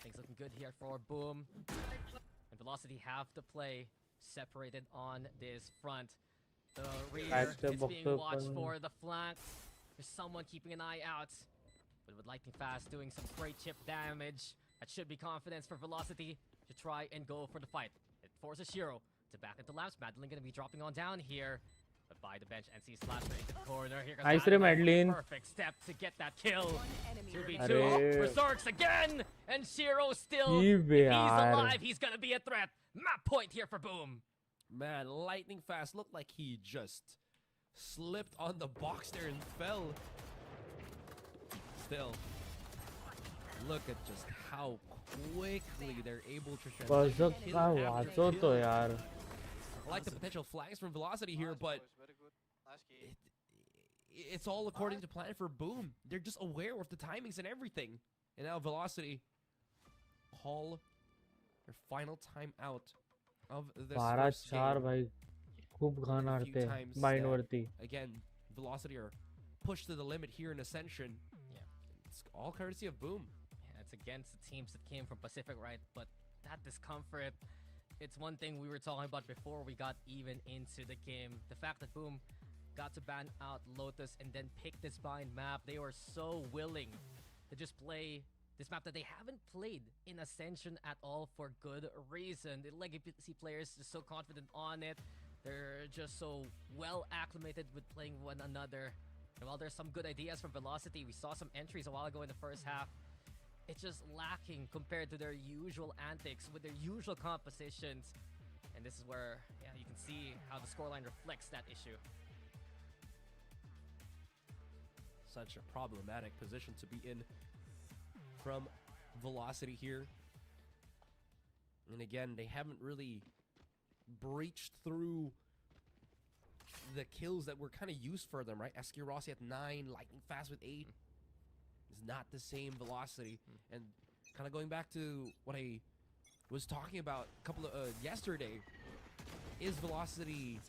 Things looking good here for Boom. And Velocity have to play separated on this front. The rear is being watched for the flank. There's someone keeping an eye out. But with Lightning Fast doing some great chip damage, that should be confidence for Velocity to try and go for the fight. It forces Shiro to back into Labs. Madeline gonna be dropping on down here. But by the bench, NC Slasher into the corner. Here comes Madeline. Perfect step to get that kill. 2v2. Arre. Berserks again! And Shiro still, He if he's alive, he's gonna be a threat. Map point here for Boom. Man, Lightning Fast looked like he just slipped on the box there and fell. Still, look at just how quickly they're able to Berserk का वाचो तो यार. I like the potential flags from Velocity here, but it's all according to plan for Boom. They're just aware of the timings and everything. And now Velocity call their final timeout of this first 12-4 game. भाई खूप घाण A few हारते times mind that, वरती. Again, Velocity are pushed to the limit here in Ascension. Yeah. It's all courtesy of Boom. Yeah, it's against the teams that came from Pacific, right? But that discomfort, it's one thing we were talking about before we got even into the game. The fact that Boom got to ban out Lotus and then pick this bind map, they were so willing to just play this map that they haven't played in Ascension at all for good reason. The legacy players are so confident on it. They're just so well acclimated with playing one another. And while there's some good ideas from Velocity, we saw some entries a while ago in the first half. It's just lacking compared to their usual antics with their usual compositions. And this is where, yeah, you can see how the scoreline reflects that issue. Such a problematic position to be in from Velocity here. And again, they haven't really breached through the kills that were kind of used for them, right? Eski Rossi at 9, Lightning Fast with 8. It's not the same Velocity. And kind of going back to what I was talking about a couple of yesterday, is Velocity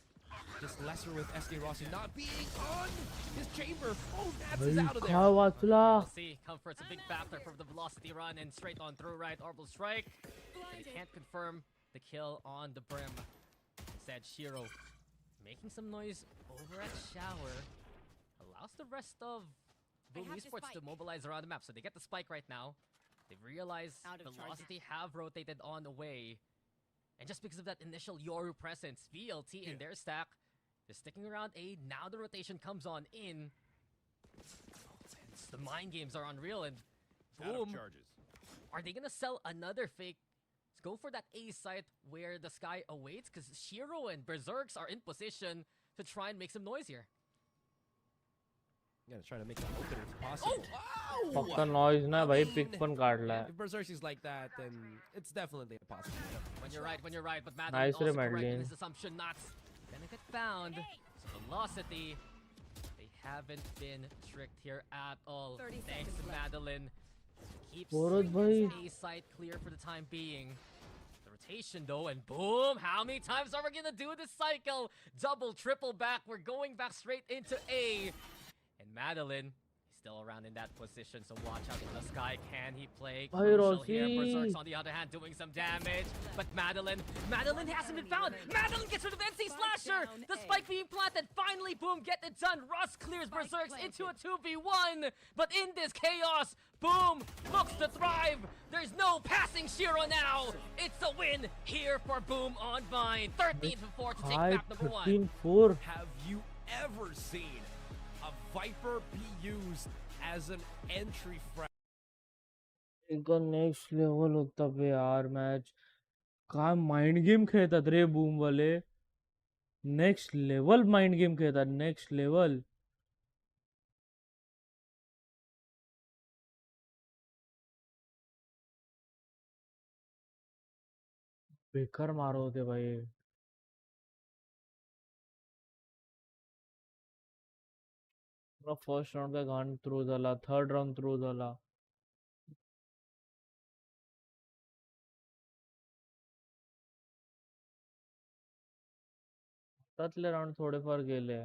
just lesser with SK Rossi not being on his chamber? Oh, Nats is out of there. We'll see. Comfort's a big factor for the Velocity run and straight on through, right? Orbital Strike. But he can't confirm the kill on the brim. Instead, Shiro making some noise over at Shower allows the rest of Boom Esports to mobilize around the map. So they get the spike right now. They realize Velocity have rotated on the way. And just because of that initial Yoru presence, VLT in their stack, they're sticking around A. Now the rotation comes on in. The mind games are unreal, and Boom. Are they gonna sell another fake? Let's go for that A site where the sky awaits, because Shiro and Berserks are in position to try and make some noise here. I'm gonna try to make that open if possible. फक्त noise ना भाई pick पण काढला. If Berserks is like that, then it's definitely a possibility. When you're right, but Madeline Nice also correct in Madeline. his assumption not gonna get found. So Velocity, they haven't been tricked here at all. Thanks to Madeline. Keeps A site clear for the time being. The rotation though, and boom! How many times are we gonna do this cycle? Double, triple back. We're going back straight into A. And Madeline still around in that position, so watch out for the sky. Can he play crucial here? Berserks on the other hand doing some damage, but Madeline hasn't been found. Madeline gets rid of NC Slasher. The spike being planted. Finally, Boom, get it done. Russ clears Berserks into a 2v1, but in this chaos, Boom looks to thrive. There's no passing Shiro now. It's a win here for Boom on Vine. 13-4 to take map number 1. 13-4. Have you ever seen a Viper be used as an entry frag? इनका next level होता बे यार match. काय mind game खेळतात रे boom वाले. Next level mind game खेळतात. Next level. बेकार मारो होते भाई. फर्स्ट राउंड का घाण थ्रू झाला, थर्ड राउंड थ्रू झाला. त्यातले राउंड थोडेफार गेले.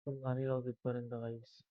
पण गाणी राहू तिथपर्यंत काहीच.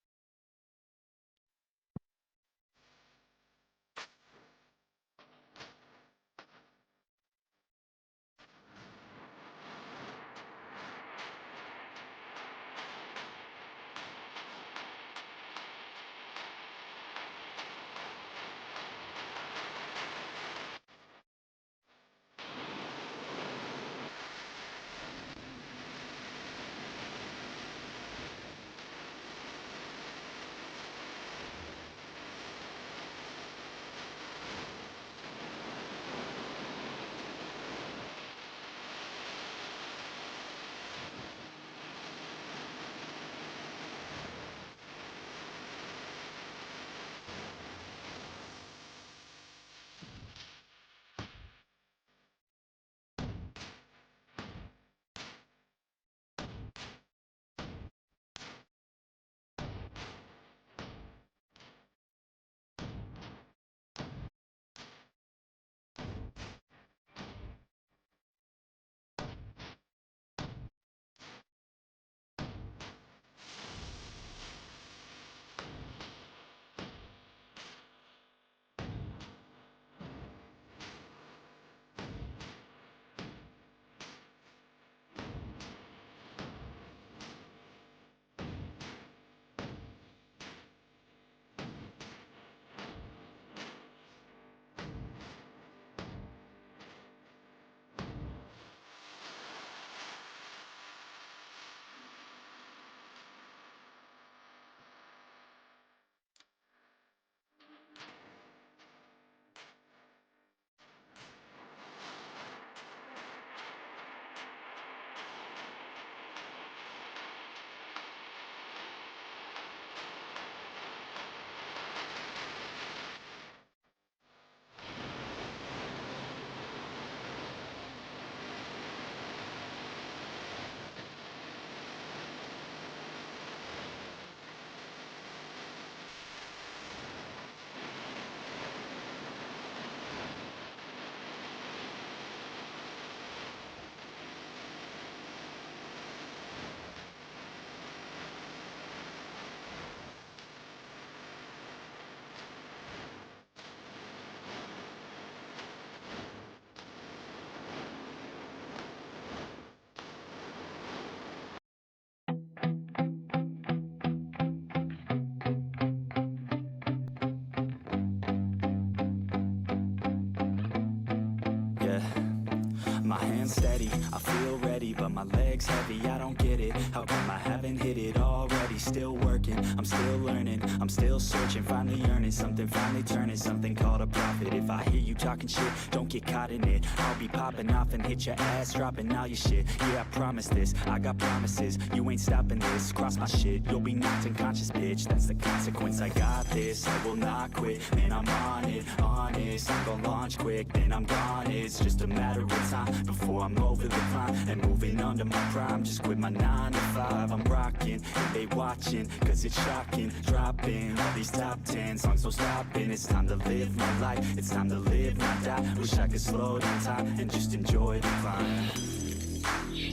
My hands steady, I feel ready, but my legs heavy, I don't get it. How come I haven't hit it already? Still working, I'm still learning, I'm still searching, finally earning something, finally turning something called a profit. If I hear you talking shit, don't get caught in it. I'll be popping off and hit your ass, dropping all your shit. Yeah, I promise this, I got promises, you ain't stopping this. Cross my shit, you'll be knocked unconscious, bitch. That's the consequence, I got this, I will not quit. Man, I'm on it, honest, I'm gonna launch quick, then I'm gone. It's just a matter of time before I'm over the climb and moving under my prime. Just quit my 9 to 5, I'm rocking, and they watching, cause it's shocking. Dropping all these top 10 songs, so stopping. It's time to live my life, it's time to live, not die. Wish I could slow down time and just enjoy the climb.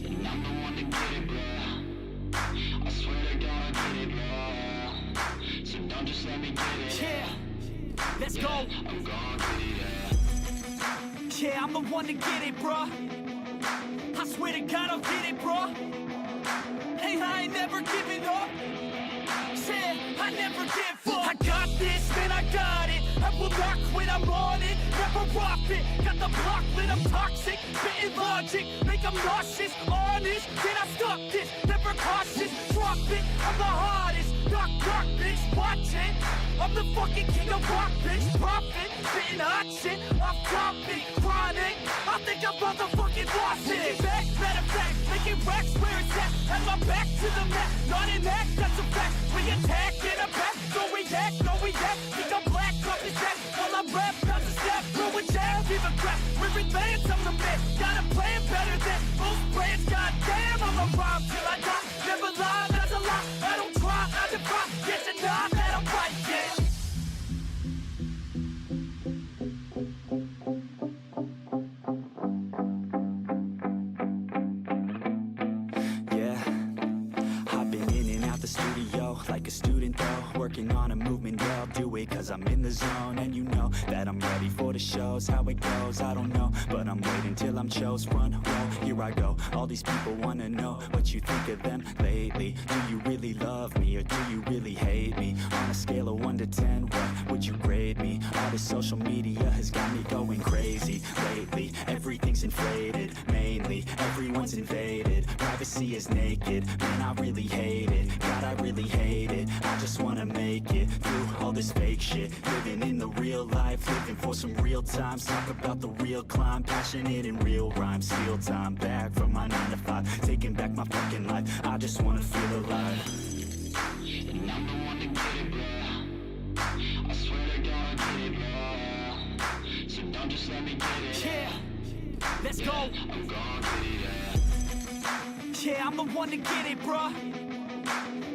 And I'm the one to get it, bro. I swear to God I get it, bro. So don't just let me get it. Yeah, let's go. I'm gonna get it, Yeah, I'm the one to get it, bruh. I swear to God I'll get it, bruh. Hey, I ain't never giving up. Said I never give up. I got this, man, I got it. I will not quit, I'm on it. Never off it. Got the block lit, I'm toxic. Spitting logic, make them nauseous. Honest, can I stop this? Never cautious, drop it. I'm the hardest. Knock, knock, bitch, watch it. I'm the fucking king of rock, bitch. Profit, spitting hot shit. I'm topic, chronic. I think I'm motherfucking lost it. Matter of fact, making racks where it's at. Have my back to the mat, not an act, that's a fact. We attack in a back, don't react, no react. Think I'm black, off his back, while I rap, not to step. Throw a jab, give a crap. We're advanced, I'm the man. Got a plan better than most brands. Goddamn, I'm a rhyme till I die. Never lie, that's a lie. I don't try, I defy. Get to die, that I'm right, yeah. Like a student though, working on a movement, yeah, I'll do it cause I'm in the zone. And you know that I'm ready for the shows. How it goes, I don't know, but I'm waiting till I'm chose. Front row, here I go. All these people wanna know what you think of them lately. Do you really love me or do you really hate me? On a scale of 1 to 10, what would you grade me? All this social media has got me going crazy lately. Everything's inflated, mainly everyone's invaded. Privacy is naked, man, I really hate it. God, I really hate it. I just wanna make it through all this fake shit. Living in the real life, living for some real times. Talk about the real climb, passionate in real rhymes. Steal time back from my 9 to 5, taking back my fucking life. I just wanna feel alive. And I'm the one to get it, bro. I swear to God, I get it, bro. So don't just let me get it. Yeah, let's go. I'm gonna get it. Yeah, I'm the one to get it, bruh.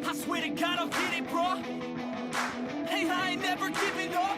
I swear to God I'll get it, bruh. Hey, I ain't never giving up.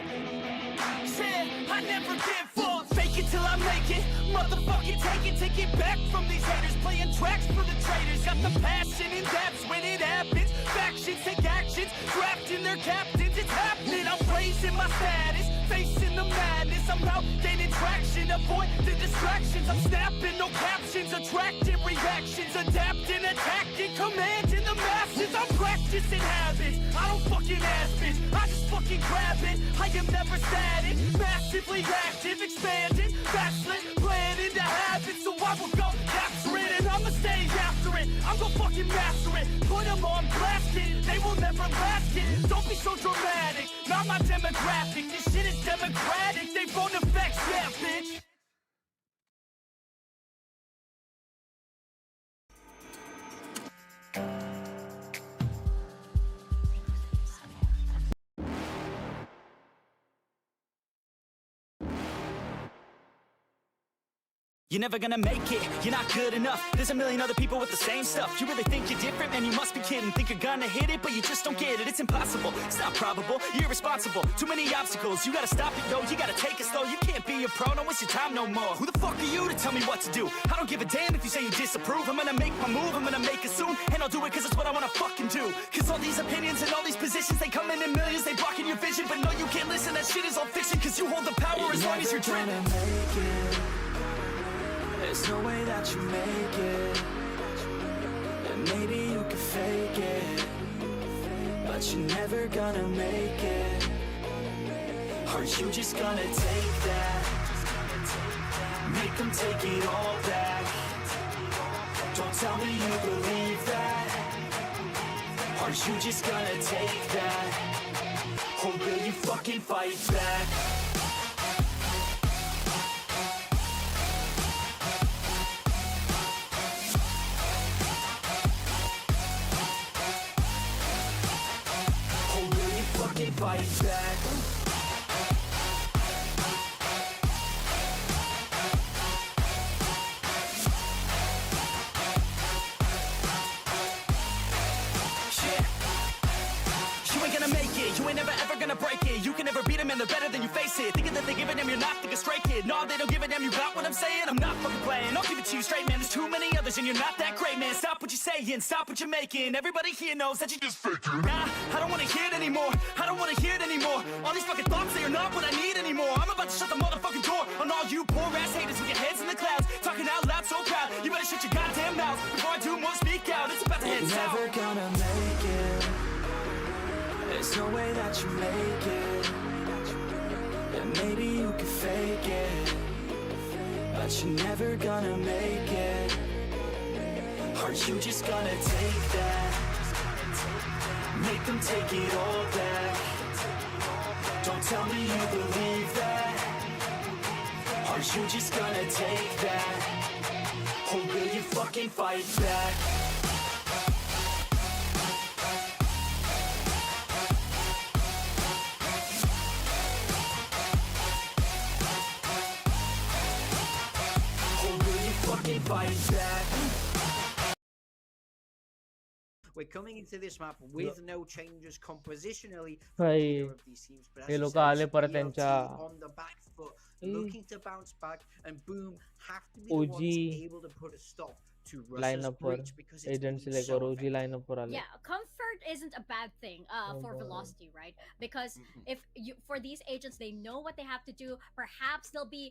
Yeah, I never give up. Fake it till I make it. Motherfucking take it back from these haters. Playing tracks for the traitors. Got the passion and that's when it happens. Factions take actions, drafting their captains. It's happening. I'm raising my status, facing the madness. I'm out gaining traction, avoid the distractions. I'm snapping, no captions, attracting reactions, adapting, attacking, commanding the masses. I'm practicing habits, I don't fucking ask bitch, I just fucking grab it. I am never static, massively active, expanding, backslid, playing into habits. So I will go capture it and I'ma stay after it. I'm gonna fucking master it, put them on blast, kid. They will never last, kid. Don't be so dramatic, not my demographic. This shit is democratic, they vote effects, yeah, bitch. You're never gonna make it, you're not good enough. There's a million other people with the same stuff. You really think you're different? Man, you must be kidding. Think you're gonna hit it, but you just don't get it. It's impossible, it's not probable, you're irresponsible. Too many obstacles, you gotta stop it, yo. You gotta take it slow, you can't be a pro. Don't waste your time no more. Who the fuck are you to tell me what to do? I don't give a damn if you say you disapprove. I'm gonna make my move, I'm gonna make it soon. And I'll do it cause it's what I wanna fucking do. Cause all these opinions and all these positions, they come in millions, they blocking your vision. But no, you can't listen, that shit is all fiction. Cause you hold the power as long as you're dreaming. There's no way that you make it. And maybe you can fake it, but you're never gonna make it. Are you just gonna take that? Make them take it all back. Don't tell me you believe that. Are you just gonna take that? Or will you fucking fight back? Fight back. You ain't gonna make it, you ain't never ever gonna break it. You can never beat them and they're better than you face it. Thinking that they give a damn, you're not thinking straight, kid. No, they don't give a damn, you got what I'm saying? I'm not fucking playing, I'll give it to you straight, man. There's too many others and you're not that great, man. Stop what you're saying, stop what you're making. Everybody here knows that you just faking. Nah, I don't wanna hear it anymore, I don't wanna hear it anymore. All these fucking thoughts, they are not what I need anymore. I'm about to shut the motherfucking door on all you poor ass haters with your heads in the clouds, talking out loud so proud. You better shut your goddamn mouth before I do more speak out. It's about to head south. You're never gonna make it. There's no way that you make it. And maybe you can fake it, but you're never gonna make it. Are you just gonna take that? Make them take it all back. Don't tell me you believe that. Are you just gonna take that? Or will you fucking fight back? Or will you fucking fight back? We're coming into this map with no changes compositionally भाई from either of these teams, but as hey you लोक said, आले it's परत VLT त्यांच्या on the back foot, A, looking to bounce back, and Boom have to be the ones OG able to put a stop to Russ's lineup वर breach because it's agent been select so वर OG effective. Lineup वर आले Yeah, comfort isn't a bad thing for velocity, right? Because if you for these agents, they know what they have to do. Perhaps they'll be,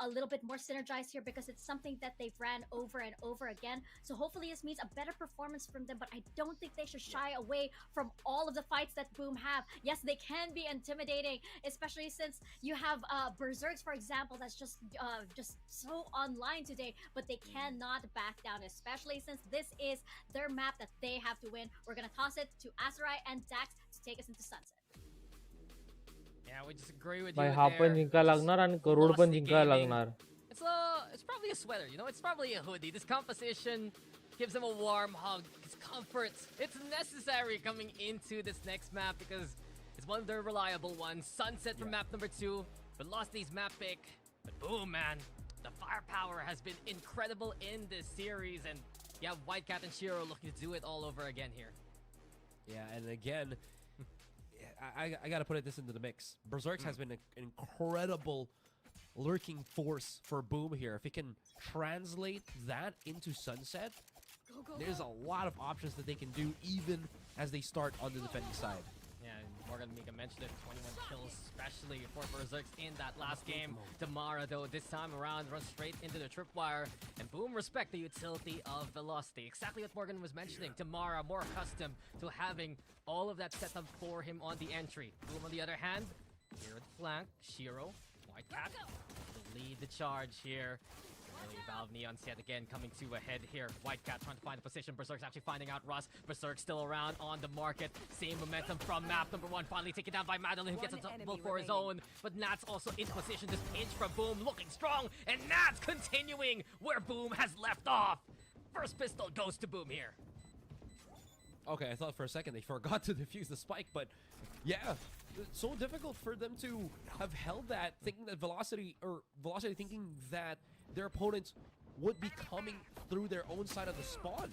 a little bit more synergized here because it's something that they've ran over and over again. So hopefully this means a better performance from them. But I don't think they should shy away from all of the fights that Boom have. Yes, they can be intimidating, especially since you have Berserks, for example, that's just so online today. But they cannot back down, especially since this is their map that they have to win. We're gonna toss it to Azurai and Dax to take us into sunset. Yeah, we just agree with भाई you हा there. पण जिंका Just लागणार आणि करोड पण Velocity जिंकायला Gaming. लागणार It's probably a sweater, it's probably a hoodie. This composition gives them a warm hug. It's comfort. It's necessary coming into this next map because it's one of their reliable ones. Sunset from map number 2. Velocity's map pick. But boom, man. The firepower has been incredible in this series. And you have Whitecat and Shiro looking to do it all over again here. Yeah, and again, I gotta put this into the mix. Berserks has been an incredible lurking force for Boom here. If he can translate that into Sunset, there's a lot of options that they can do even as they start on the defending side. Yeah, and Morgan Mika mentioned it, 21 kills, especially for Berserks in that last game. Damara, though, this time around, runs straight into the tripwire. And Boom respect the utility of Velocity. Exactly what Morgan was mentioning. Damara, more accustomed to having all of that set up for him on the entry. Boom, on the other hand, here at the flank, Shiro, Whitecat, to lead the charge here. Early Valve Neons yet again coming to a head here. Whitecat trying to find the position. Berserk's actually finding out Russ. Berserk still around on the market. Same momentum from map number 1. Finally taken down by Madeline, who gets a double for his own. But Nat's also in position. This pinch from Boom looking strong. And Nat's continuing where Boom has left off. First pistol goes to Boom here. Okay, I thought for a second they forgot to defuse the spike, but yeah, it's so difficult for them to have held that, thinking that Velocity thinking that their opponents would be coming through their own side of the spawn,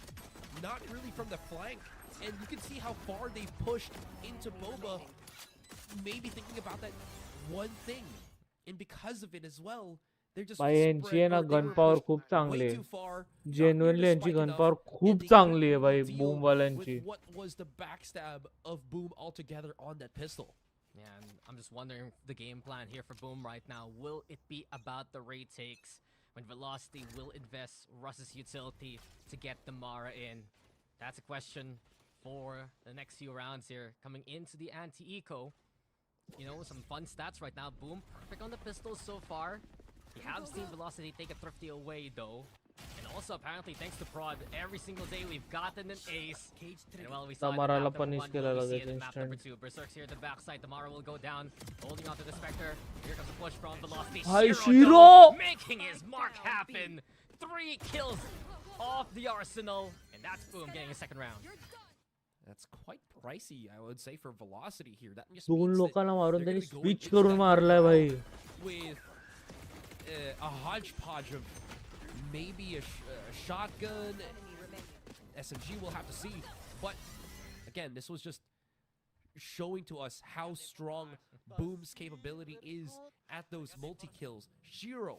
not really from the flank. And you can see how far they've pushed into Boba, maybe thinking about that one thing. And because of it as well, they're just भाई यांची आहे ना gun power खूप चांगली आहे genuinely genuinely यांची gun power खूप चांगली आहे भाई boom वाल्यांची what was the backstab of Boom altogether on that pistol. Yeah, and I'm just wondering the game plan here for Boom right now. Will it be about the raid takes when Velocity will invest Russ's utility to get the Mara in? That's a question for the next few rounds here. Coming into the anti-eco, some fun stats right now. Boom, perfect on the pistols so far. We have seen Velocity take a thrifty away though. And also apparently thanks to Prod, every single day we've gotten an ace. And well, we saw it in Tamara map la number punish 1, केला we'll see लगेच it in map number instant 2. Berserk's here at the backside. Tamara will go down, holding onto the Spectre. Here comes a push from Velocity. Hi, Shiro, Shiro! making his mark happen. 3 kills off the arsenal. And that's Boom getting a second round. That's quite pricey, I would say, for Velocity here. That just दोन means that लोकांना मारून they're त्यांनी gonna be going switch into करून that मारलाय round भाई with a hodgepodge of maybe a shotgun. SMG will have to see. But again, this was just showing to us how strong Boom's capability is at those multi-kills. Shiro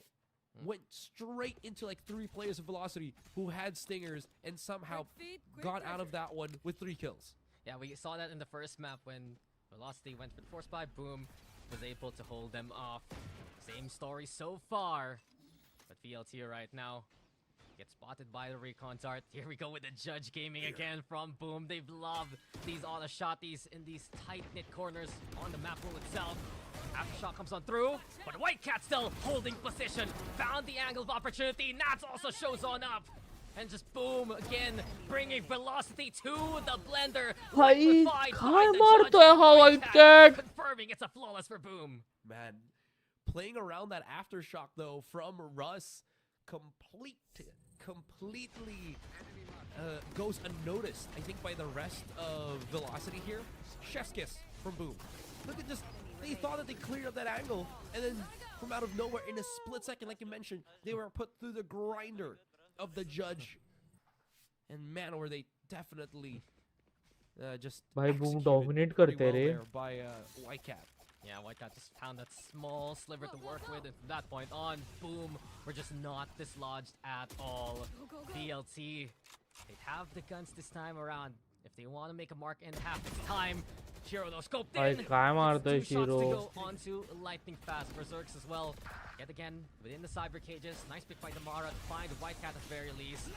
went straight into like 3 players of Velocity who had stingers and somehow got out of that one with 3 kills. Yeah, we saw that in the first map when Velocity went for the force buy. Boom was able to hold them off. Same story so far. But VLT right now gets spotted by the recon dart. Here we go with the Judge Gaming again from Boom. They've loved these auto shotties in these tight-knit corners on the map pool itself. Aftershock comes on through, but Whitecat still holding position. Found the angle of opportunity. Nats also shows on up. And just Boom again, bringing Velocity to the blender. भाई Liquefied by काय the मारतोय Judge हा Whitecat, Whitecat confirming it's a flawless for Boom. Man, playing around that Aftershock though from Russ, completely goes unnoticed, I think, by the rest of Velocity here. Chef's kiss from Boom. Look at just, they thought that they cleared up that angle, and then from out of nowhere, in a split second, like you mentioned, they were put through the grinder of the judge. And man, were they definitely just भाई Boom executed dominate pretty करते well रहे. there by Whitecat. Yeah, Whitecat just found that small sliver to work with, and from that point on, Boom, we're just not dislodged at all. VLT, they have the guns this time around. If they want to make a mark in half its time, Shiro though scoped भाई in. काय मारता है Two shots to Shiro. go onto lightning fast. Berserks as well. Yet again, within the cyber cages. Nice pick by Damara to find Whitecat at the very least.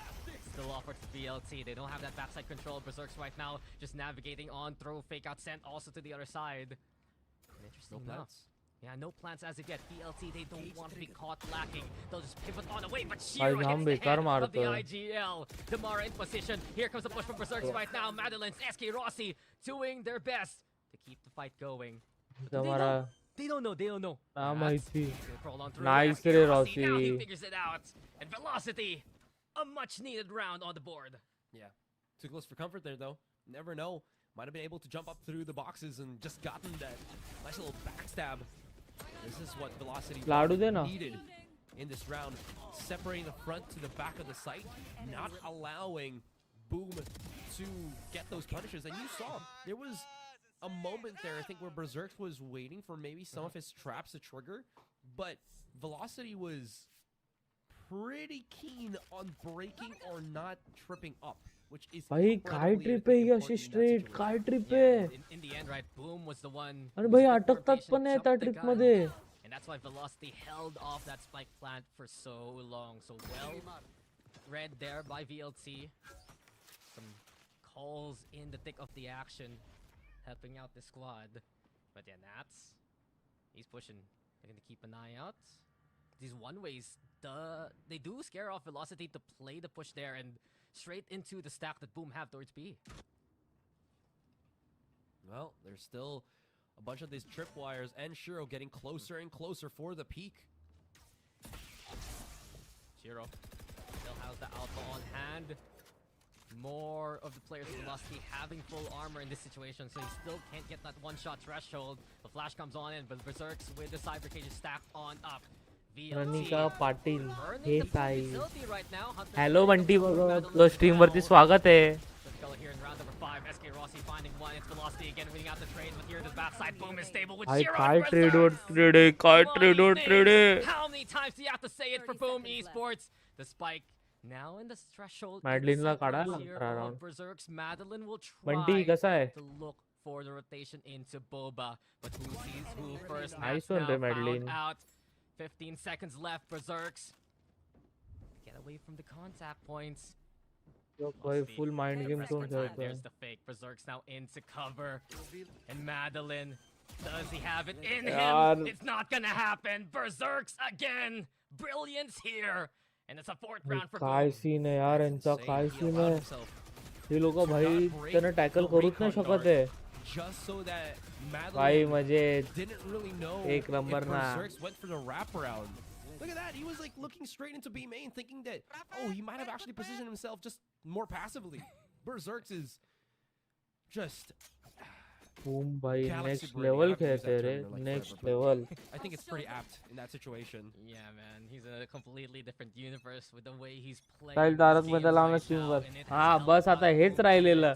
Still offered to VLT. They don't have that backside control. Berserks right now just navigating on throw, fake out, sent also to the other side. Interesting enough. Yeah, no plans as of yet. VLT, they don't want to be caught lacking. They'll just pivot on away, but Shiro hits the head of the IGL. Damara in position. Here comes the push from Berserks right now. Madeline's SK Rossi doing their best to keep the fight going. Damara. They don't know. माहिती. Crawl on through. Nice SK रे Rossi, now he Rossi. figures it out. And Velocity, a much needed round on the board. Yeah, too close for comfort there though. Never know. Might have been able to jump up through the boxes and just gotten that nice little backstab. This is what Velocity needed in this round. Separating the front to the back of the site, not allowing Boom to get those punishes. And you saw, there was a moment there, I think, where Berserk was waiting for maybe some of his traps to trigger, but Velocity was pretty keen on breaking or not tripping up. Which is भाई काय trip आहे ही अशी straight काय trip आहे In the end, right, Boom was the one. आणि भाई अटकतात पण आहे त्या ट्रिप मध्ये. And that's why Velocity held off that spike plant for so long. So well read there by VLT. Some calls in the thick of the action, helping out the squad. But yeah, Nats, he's pushing. They're gonna keep an eye out. These one-ways, they do scare off Velocity to play the push there and straight into the stack that Boom have towards B. Well, there's still a bunch of these tripwires and Shiro getting closer and closer for the peak. Shiro still has the alpha on hand. More of the players of Velocity having full armor in this situation, so he still can't get that one-shot threshold. The flash comes on in, but Berserks with the cyber cages stacked on up. Ranika Patil हे ताई right now. Hello Bunty बघा आपलं stream वरती स्वागत आहे Here in round number 5, SK Rossi finding one. It's Velocity again winning out the trade, but here the backside Boom is stable with भाई Shiro. काय trade और trade आहे काय ट्रेड और ट्रेड आहे How many times do you have to say it for Boom Esports? The spike now in the threshold. Madeline ला काढायला round Berserks Madeline will Bunty try कसा आहे to look for the rotation into Boba, but who sees who first? Nice Now one there, Madeline. found out. 15 seconds left. Berserks get away from the contact points. भाई full mind game कौन खेलता है There's the fake. Berserk's now into cover. And Madeline, does he have it in him? It's not gonna happen. Berserk's again. Brilliance here. And it's a 4th round for काय Boom. Scene आहे यार यांचा काय scene आहे हे लोक भाई त्यांना tackle करूच नाही शकत आहे Just so that भाई Madeline मजे didn't really know एक नंबर if ना Berserks went for the wraparound. Look at that. He was like looking straight into B main thinking that, oh, he might have actually positioned himself just more passively. Berserks is just... boom भाई Galaxy next brain, level I haven't used खेलते that रे term in like next forever, level I think it's pretty apt in that situation. Yeah, man. He's in a completely different universe with the way he's playing. चालेल तारक मेहता लावणं स्ट्रीमवर हा बस आता हेच राहिलेलं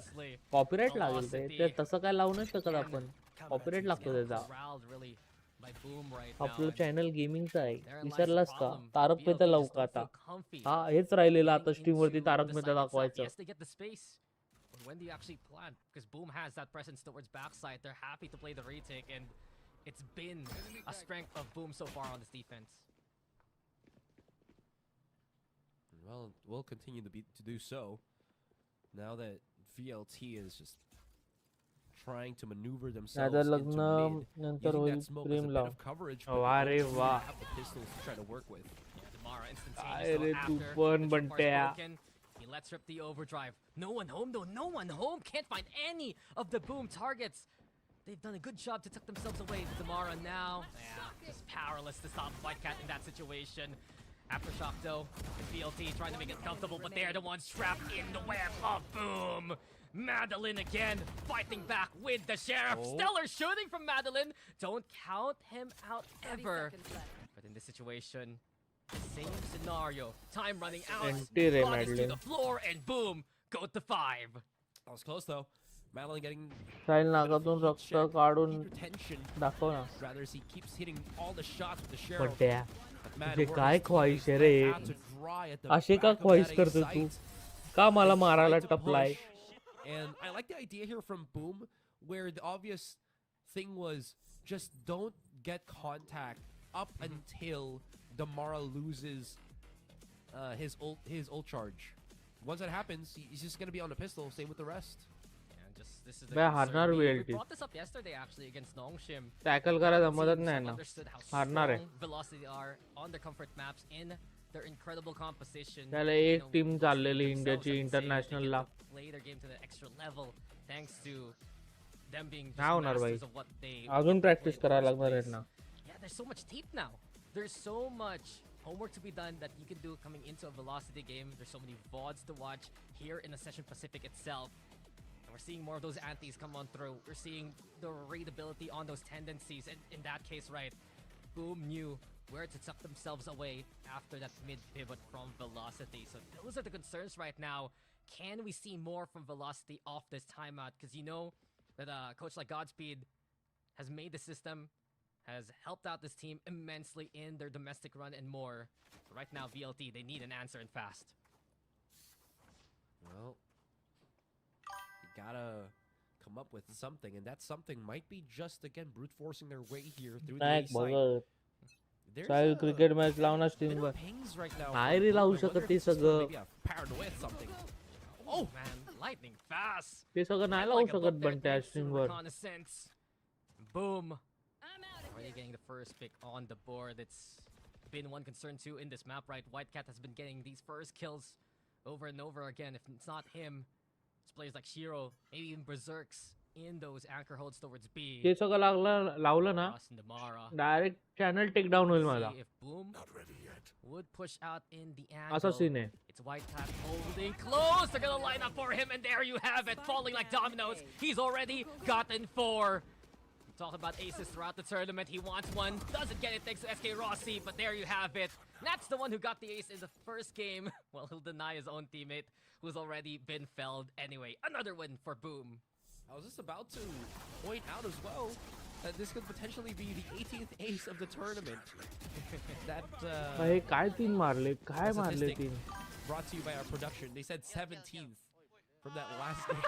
copyright लागेल ते तसं काय लावू नाही शकत आपण कॉपीराइट लागतो त्याचा आपलं चॅनल गेमिंगचं आहे विसरलास का तारक मेहता लावू का आता हा हेच राहिलेलं आता स्ट्रीम वरती तारक मेहता दाखवायचं When do you actually plan? Because Boom has that presence towards backside. They're happy to play the retake, and it's been a strength of Boom so far on this defense. Well, we'll continue to do so. Now that VLT is just trying to maneuver themselves into mid, using that smoke as a bit of coverage, but they don't have the pistols to try to work with. Yeah, Damara instantaneously after. He lets rip the overdrive. No one home though. No one home. Can't find any of the Boom targets. They've done a good job to tuck themselves away. Damara now, just powerless to stop Whitecat in that situation. Aftershock though, VLT trying to make it comfortable, but they're the ones trapped in the web of Boom. Madeline again fighting back with the Sheriff. Stellar shooting from Madeline. Don't count him out ever. But in this situation, same scenario. Time running out. Bodies to the floor and Boom, go to 5. That was close though. Madeline getting साहिल नाकातून रक्त काढून attention. दाखव ना. Rather as he keeps hitting all the shots with the Sheriff. बड्या Man, तुझे work काय is ख्वाहिश है रे? out to dry at the असे का back of ख्वाहिश that करतो A तू? site. का मला मारायला Tries to टपलाय? push. And I like the idea here from Boom, where the obvious thing was just don't get contact up until Damara loses his ult charge. Once that happens, he's just gonna be on a pistol. Same with the rest. And just this is the मैं concern. हारणार We VLT. brought this up yesterday actually against Nongshim. Tackle करायला मदत Teams नाही have ना. understood how हारणार आहे. strong Velocity are on their comfort maps in their incredible composition. त्याला You एक know, team चाललेली themselves इंडियाची have been saying that they international ला. get to play their game to the extra level thanks to them being just नाही होणार भाई. masters of what they अजून practice play in the करायला first लागणार आहेत place. ना. Yeah, there's so much tape now. There's so much homework to be done that you can do coming into a Velocity game. There's so many VODs to watch here in Ascension Pacific itself. And we're seeing more of those antis come on through. We're seeing the readability on those tendencies. And in that case, right, Boom knew where to tuck themselves away after that mid pivot from Velocity. So those are the concerns right now. Can we see more from Velocity off this timeout? Because you know that a coach like Godspeed has made the system, has helped out this team immensely in their domestic run and more. So right now, VLT, they need an answer and fast. Well, you gotta come up with something, and that something might be just again brute forcing their way here through the A नाही site. बघ. There's Sahil a cricket match लावणार bit stream of were. pings right now. नाही from रे Boom. लावू I wonder शकत if ते this is सगळं. maybe a paranoia something. Oh man, lightning fast. ते सगळं नाही Like लावू a book शकत there, बंट्या thanks to stream were. reconnaissance. Boom. Already getting the first pick on the board. It's been one concern too in this map, right? Whitecat has been getting these first kills over and over again. If it's not him, it's players like Shiro, maybe even Berserks in those anchor holds towards B. ते सगळं लावलं ना. Ross and Damara. Direct channel take down होईल माझा. See if Boom would push out in the असा angle. Scene आहे. It's Whitecat holding close. They're gonna line up for him, and there you have it, falling like dominoes. He's already gotten 4. Talking about aces throughout the tournament. He wants one, doesn't get it thanks to SK Rossi, but there you have it. That's the one who got the ace in the first game. Well, he'll deny his own teammate, who's already been felled anyway. Another win for Boom. I was just about to point out as well that this could potentially be the 18th ace of the tournament. That हे काय तीन मारले? काय मारले statistic तीन? brought to you by our production. They said 17th from that last game.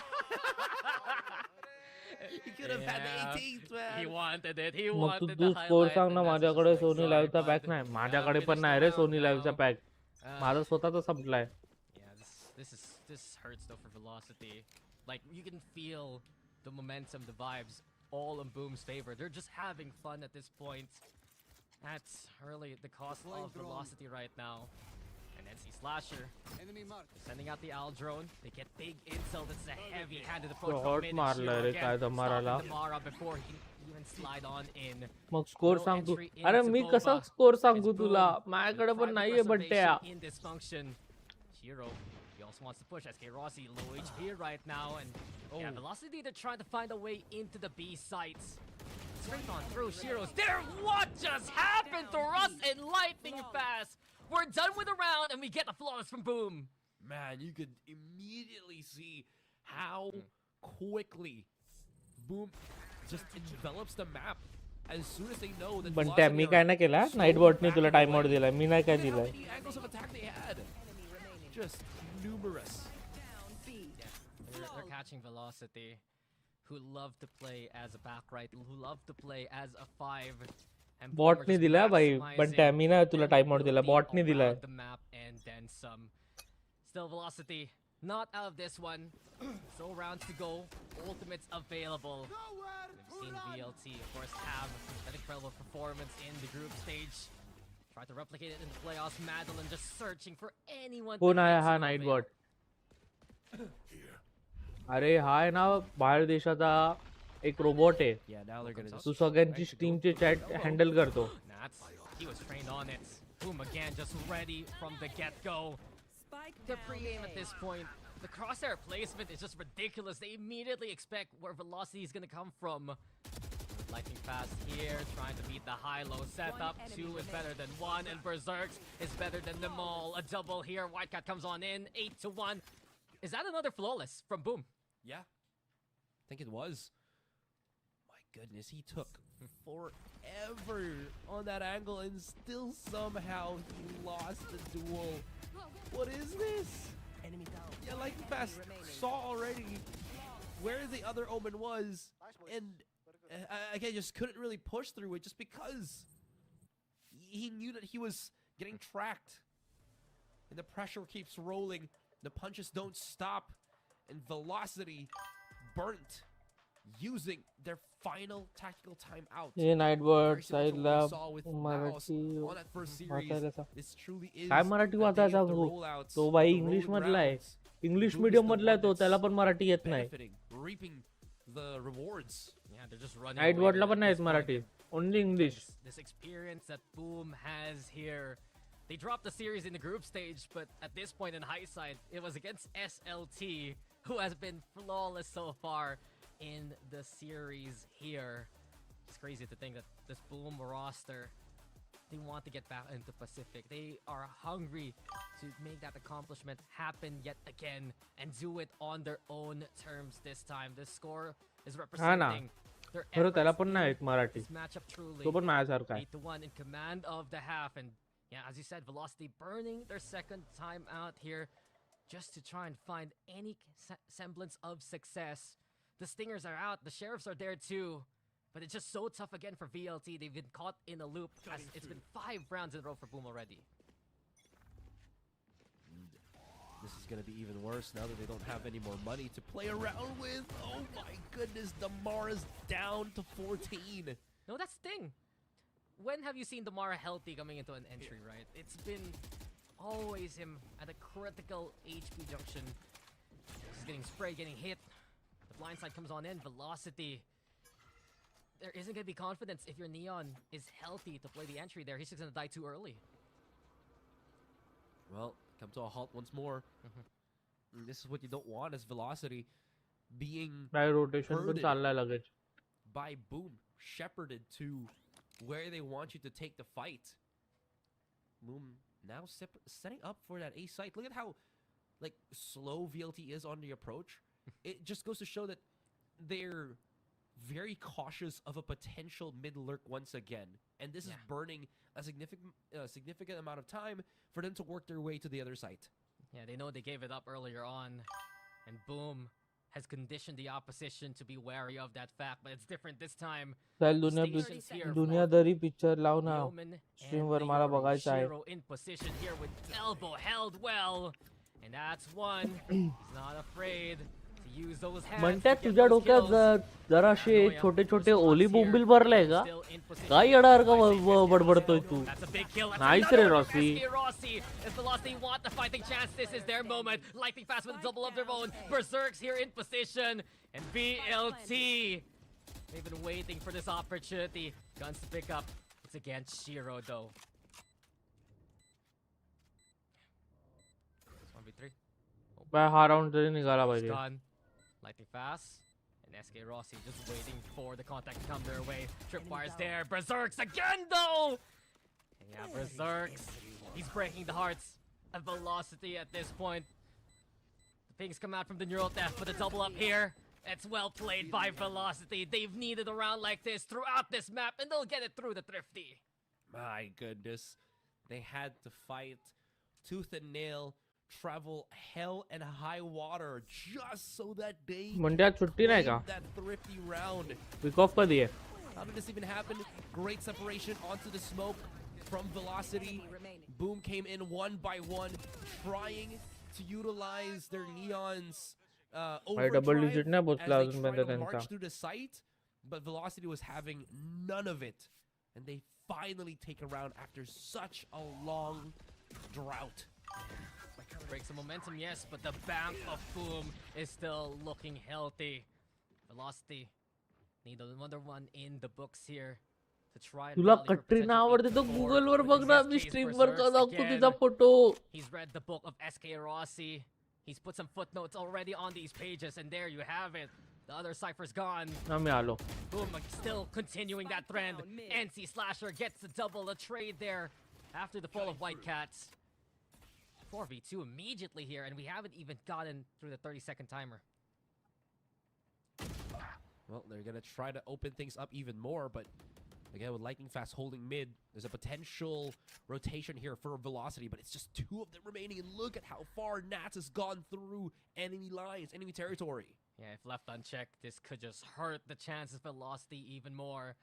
He could have had the Yeah. 18th, man. He wanted it. He मग तू wanted तू the score highlight. सांग ना. and that's माझ्याकडे just like, Sony sorry, लाईव्हचा bud. Pack नाही. माझ्याकडे पण Finish नाही the रे round सोनी now. लाईव्हचा पॅक. माझा स्वतःचा संपलाय. Yeah, this hurts though for Velocity. Like you can feel the momentum, the vibes, all in Boom's favor. They're just having fun at this point. That's really the cost of Velocity right now. And NC Slasher sending out the Owl drone. They get big intel. This is a heavy-handed approach Short from mid. मारलाय Shiro रे again, काय Damaraला. stopping Damara before he can even slide on in. Mug score No सांग तू. entry अरे into मी Boba. कसा score It's सांगू Boom. तुला? माझ्याकडे पण Private नाहीये बंट्या. preservation in dysfunction. Shiro, he also wants to push. SK Rossi low HP right now, and yeah, Velocity, they're trying to find a way into the B sites. Straight on through Shiro's there. What just happened to Russ and lightning fast? We're done with the round, and we get the flawless from Boom. Man, you could immediately see how quickly Boom just envelops the map as soon as they know that बंट्या मी काय नाही केला. Night बॉटने तुला time out दिलाय. मी नाही काय Look at how दिलाय. many angles of attack they had. Just numerous. They're catching Velocity, who love to play as a back right, who love to play as a 5. And Boom are बॉटने just दिलाय भाई. maximizing बंट्या मी नाही तुला time out दिलाय. the बॉटने दिलाय. around the map and then some. Still Velocity, not out of this one. So rounds to go, ultimates available. We've seen VLT, of course, have that incredible performance in the group stage. Try to replicate it in the playoffs. Madeline just searching for anyone. to कोण आहे get हा some night of it. Bot? अरे हा आहे ना बाहेर देशाचा एक रोबोट आहे. Yeah, now they're gonna तू सगळ्यांची स्ट्रीमचे चॅट हँडल करतो. He was trained on it. Boom again, just ready from the get-go. The pre-aim at this point, the crosshair placement is just ridiculous. They immediately expect where velocity is going to come from. Lightning fast here, trying to beat the high-low setup. 2 is better than 1, and Berserks is better than them all. A double here, Whitecat comes on in, 8-1. Is that another flawless from Boom? Yeah, I think it was. My goodness, he took forever on that angle and still somehow he lost the duel. What is this? Yeah, Lightning Fast saw already where the other Omen was, and again, just couldn't really push through it just because he knew that he was getting tracked. And the pressure keeps rolling. The punches don't stop. And Velocity burnt using their final tactical timeout. ये Nightbird, Very similar to what we Sailab, saw with Mouse Marathi on that first series. This truly is काय Marathi a वाचायचा day of the भाऊ rollouts, तो by the English rolling मधला आहे rounds. English Boom is medium the मधला आहे one तो that's त्याला पण मराठी येत नाही benefiting, reaping the rewards. Yeah, they're just running Nightbird La away पण at नाही this येत point. Marathi only English This experience that Boom has here. They dropped the series in the group stage, but at this point in hindsight, it was against SLT, who has been flawless so far in the series here. It's crazy to think that this Boom roster, they want to get back into Pacific. They are hungry to make that accomplishment happen yet again and do it on their own terms this time. This score is representing their खरं त्याला efforts पण नाही in येत Marathi this matchup truly. तो पण माझ्यासारखा आहे 8-1 in command of the half, and yeah, as you said, Velocity burning their second time out here just to try and find any semblance of success. The Stingers are out, the Sheriffs are there too, but it's just so tough again for VLT. They've been caught in a loop as it's been 5 rounds in a row for Boom already. This is going to be even worse now that they don't have any more money to play around with. Oh my goodness, Damara's down to 14. No, that's the thing. When have you seen Damara healthy coming into an entry, right? It's been always him at a critical HP junction. He's getting sprayed, getting hit. The blindside comes on in, Velocity. There isn't going to be confidence if your Neon is healthy to play the entry there. He's just going to die too early. Well, come to a halt once more. And this is what you don't want as Velocity being काय rotation पण herded चाललाय लगेच by Boom, shepherded to where they want you to take the fight. Boom now setting up for that A site. Look at how like slow VLT is on the approach. It just goes to show that they're very cautious of a potential mid lurk once again, and this is burning a significant amount of time for them to work their way to the other site. Yeah, they know they gave it up earlier on, and Boom has conditioned the opposition to be wary of that fact, but it's different this time. चल Stations here दुनियादारी picture लाव ना Yeoman stream and were the मला Yori. बघायचं आहे Shiro in position here with elbow held well, and that's one. He's not afraid to use those hands. म्हणतात to get तुझ्या those डोक्यात kills. जराशे छोटे छोटे ओली बोंबील भरलाय का Still in position. काय येणार का बडबडतोय तू That's a big kill. That's Nice रे, another Rossi. SK Rossi. If Velocity want the fighting chance, this is their moment. Lightning fast with a double of their own. Berserks here in position. And VLT, they've been waiting for this opportunity. Guns to pick up. It's against Shiro though. It's 1v3. काय हा round तरी निघाला It's पाहिजे done. Lightning fast. And SK Rossi just waiting for the contact to come their way. Tripwire's there. Berserks again though! And yeah, Berserks. He's breaking the hearts of Velocity at this point. The things come out from the neural theft, but the double up here. It's well played by Velocity. They've needed a round like this throughout this map, and they'll get it through the Thrifty. My goodness, they had to fight tooth and nail, travel hell and high water just so that they म्हणजे आज सुट्टी नाही का win that Thrifty round. Week off कधी आहे How did this even happen? Great separation onto the smoke from Velocity. Boom came in one by one, trying to utilize their Neon's double overdrive digit नाही as पोचला they अजून try पर्यंत to त्यांचा march through the site, but Velocity was having none of it, and they finally take a round after such a long drought. Break some momentum, yes, but the bank of Boom is still looking healthy. Velocity need another one in the books here. to try and तुला rally for Katrina potential आवडते तर 8-4 Google were with बघ these ना, मी SKs stream वर berserks दाखवतो again. तिचा photo. He's read the book of SK Rossi. He's put some footnotes already on these pages, and there you have it. The other cipher's gone. ना मी आलो. Boom, still continuing that trend. NC Slasher gets the double, a trade there after the fall of White Cats. 4v2 immediately here, and we haven't even gotten through the 30-second timer. Well, they're going to try to open things up even more, but again, with Lightning Fast holding mid, there's a potential rotation here for Velocity, but it's just 2 of them remaining, and look at how far Nats has gone through enemy lines, enemy territory. Yeah, if left unchecked, this could just hurt the chances of Velocity even more.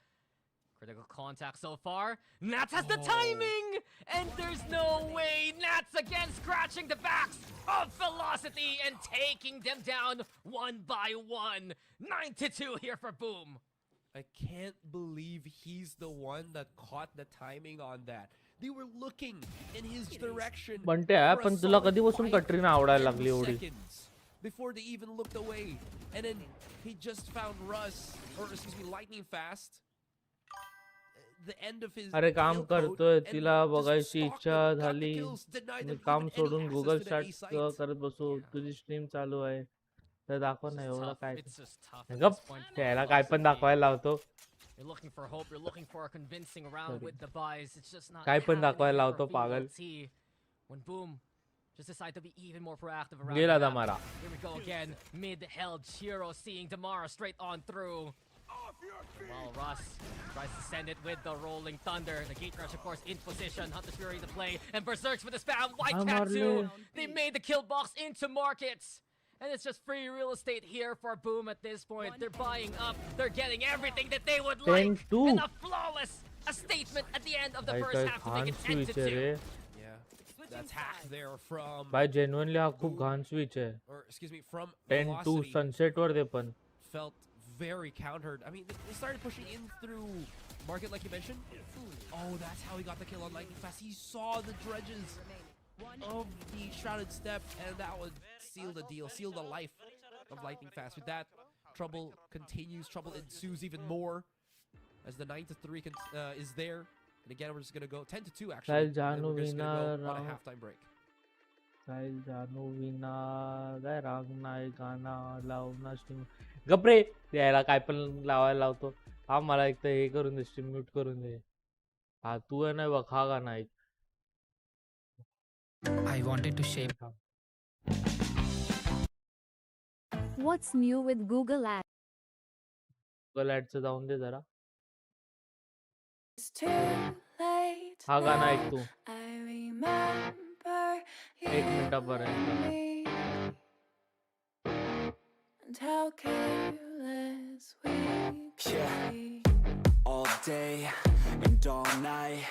Critical contact so far. Nats has the timing! And there's no way! Nats again scratching the backs of Velocity and taking them down 1 by 1. 9-2 here for Boom. I can't believe he's the one that caught the timing on that. They were looking in his direction. बंटे आहे, पण तुला कधीपासून कटरीना आवडायला लागली एवढी? Before they even looked away. And then he just found Russ, or excuse me, Lightning Fast. The end of his अरे काम करतोय, तिला बघायची इच्छा झाली. मी काम सोडून गुगल स्टार्ट करत बसू. तुझी स्ट्रीम चालू आहे. तर दाखव ना एवढं काय. गप त्याला काय पण दाखवायला लावतो. You're looking for hope, you're looking for a convincing round with the buys. It's just not काय पण happening दाखवायला here for लावतो पागल. VLT. When Boom just decide to be even more proactive around गेला the map. Damara. Here we go again. Mid-held Shiro seeing Damara straight on through. While Russ tries to send it with the Rolling Thunder. The Gate Rush, of course, in position. Hunter's Fury to play. And Berserks for the spam. White Cat 2. They made the kill box into markets. And it's just free real estate here for Boom at this point. They're buying up. They're getting everything that they would like. And a flawless statement at the end of the first half to make it 10-2. That's hack there from. भाई genuinely हा खूप घाण switch आहे. Or excuse me, from 10-2 sunset वर ते पण. Felt very countered. I mean, they started pushing in through market like you mentioned. Oh, that's how he got the kill on Lightning Fast. He saw the dredges of the Shrouded Step, and that would seal the deal, seal the life of Lightning Fast. With that, trouble continues, trouble ensues even more as the 9-3 is there. And again, we're just going to go 10-2 actually. And then we're just going to go on a halftime break. काय राग नाही गाणा लावना stream गपरे यायला काय पण लावायला लावतो. हा मला एक तर हे करून दे, स्ट्रीम म्यूट करून दे. हा तू आहे ना बघ, हा गाणा ऐक. I wanted to shape. What's new with Google Ads? Google ऍडचं जाऊन दे जरा. It's too late हा गाणं now. ऐक तू. I remember you 1 मिनिटापर्यंत. and how careless we Yeah. be. All day and all night,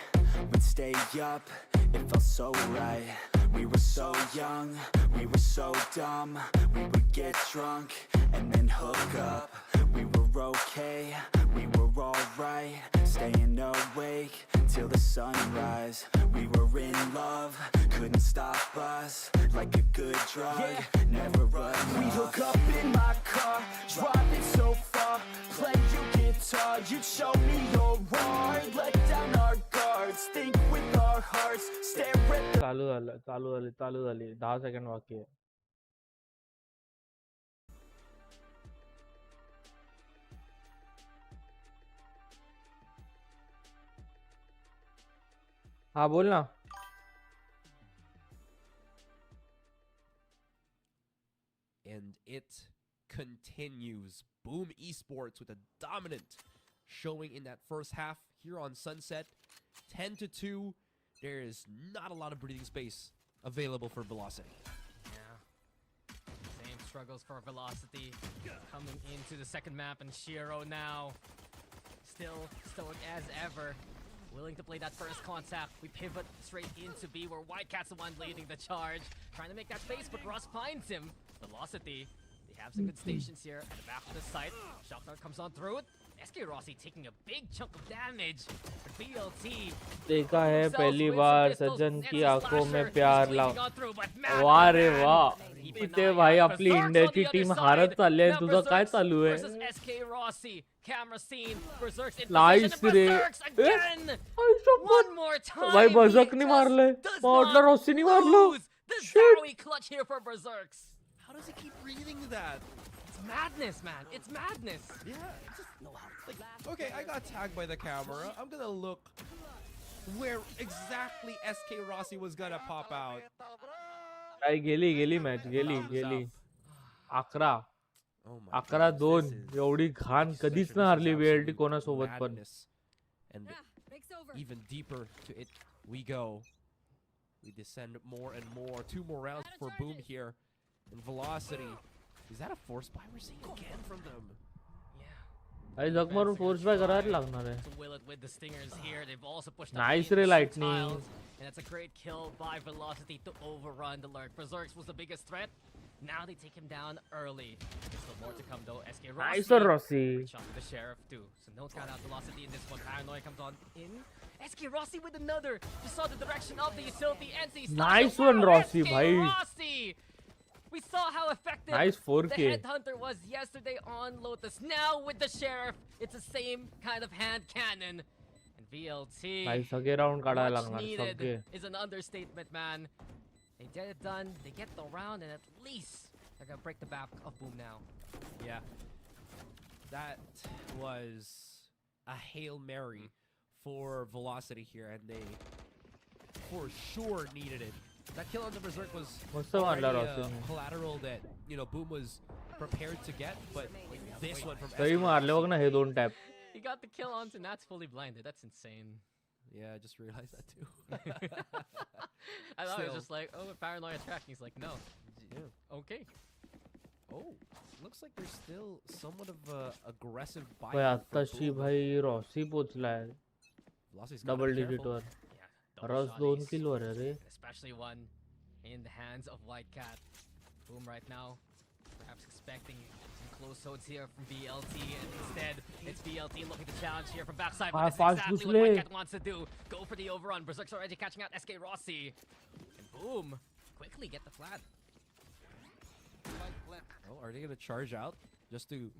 we'd stay up, it felt so right. We were so young, we were so dumb. We would get drunk and then hook up. We were okay, we were alright. Staying awake till the sunrise. We were in love, couldn't stop us. Like a good drug, never enough. We hook up in my car, driving so far. Play you guitar, you'd show me your art. Let down our guards, think with our hearts. Stare at the चालू झाली 10 second बाकी आहे. हा बोल ना. And it continues. Boom Esports with a dominant showing in that first half here on Sunset. 10-2. There is not a lot of breathing space available for Velocity. Yeah. Same struggles for Velocity coming into the second map, and Shiro now still stoic as ever. Willing to play that first contact. We pivot straight into B, where White Cat's the one leading the charge. Trying to make that space, but Russ finds him. Velocity, they have some good stations here at the back of the site. Shock Dart comes on through it. SK Rossi taking a big chunk of damage. But VLT देखा है themselves पहली with some bar pistols. सज्जन की Nancy आंखों Slasher में is प्यार ला squeezing on through, but वाह रे man, वाह keep an इथे eye भाई out. आपली Berserks on इंडियाची the other टीम side. हारत चालली आहे Now तुझं काय Berserks चालू आहे versus SK Rossi. Camera scene. Berserks in nice position. रे And Berserks ए again. आई शपथ One more time. भाई He बजकनी just मारले does मला वाटलं not रॉसीनी मारलं lose. The shit Zowie clutch here for Berserks. How does he keep reading that? It's madness, man. It's madness. Yeah, it's just like, okay, I got tagged by the camera. I'm gonna look where exactly SK Rossi was gonna pop out. काय गेली match गेली Thumbs up. 11 Oh my 11-2 goodness, this is- एवढी घाण this कधीच session ना is हारली VLT absolute कोणासोबत पण madness. And even deeper to it we go. We descend more and more. 2 more rounds for Boom here. And Velocity. Is that a force buy we're seeing again from them? Yeah. भाई जग मारून force by करायला लागणार आहे To will it with the stingers here. They've also pushed up Nice in रे the Lightning. tiles, and it's a great kill by Velocity to overrun the lurk. Berserks was the biggest threat. Now they take him down early. There's still more to come though. SK Rossi. Nice Rossi. Shot the sheriff too. So no count out Velocity in this one. Paranoia comes on in. SK Rossi with another. You saw the direction of the utility. NC Nice one, Rossi, SK bhai. Rossi. We saw how effective Nice 4K. the headhunter was yesterday on Lotus. Now with the sheriff, it's the same kind of hand cannon. And VLT. भाई सगळे round काढायला Much लागणार needed सगळे is an understatement, man. They get it done. They get the round, and at least they're gonna break the back of Boom now. Yeah. That was a Hail Mary for Velocity here, and they for sure needed it. That kill on the Berserk was मस्त already मारला a रॉसीने collateral that, you know, Boom was prepared to get, but this one from तरी मारले बघ ना हे 2 tap He got the kill onto Nat's fully blinded. That's insane. Yeah, I just realized that too. I thought it was just like, oh, paranoia tracking. He's like, no. Yeah. Okay. Oh, looks like there's still somewhat of a aggressive buy. भाई आताशी भाई रॉसी पोचलाय Velocity's gotta double be digit careful. वर Yeah. double Russ shot 2 ace. Kill वर आहे रे Especially one in the hands of White Cat. Boom right now. Perhaps expecting some close holds here from VLT, and instead it's VLT looking to challenge here from backside. But that's fast exactly boost what White le. Cat wants to do. Go for the overrun. Berserk's already catching out SK Rossi. And Boom, quickly get the flat. Oh, are they gonna charge out just to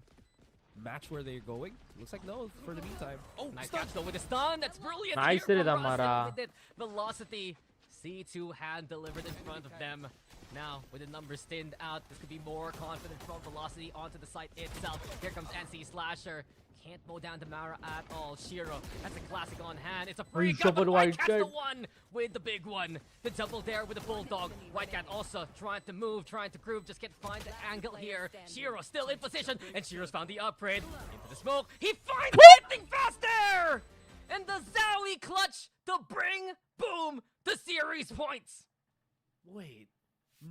match where they're going? Looks like no for the meantime. Oh, Nice stun. catch though with the stun. That's brilliant. Nice here रे from Rossi Damara. with it. Velocity. C2 hand delivered in front of them. Now, with the numbers thinned out, this could be more confident from Velocity onto the site itself. Here comes NC Slasher. Can't mow down Damara at all. Shiro, that's a classic on hand. It's a free cut, Super but White White Cat's the Cat. one with the big one. The double there with the Bulldog. White Cat also trying to move, trying to groove, just can't find the angle here. Shiro still in position, and Shiro's found the upgrade. Into the smoke. He finds lightning fast there! And the Zowie clutch to bring Boom the series points. Wait,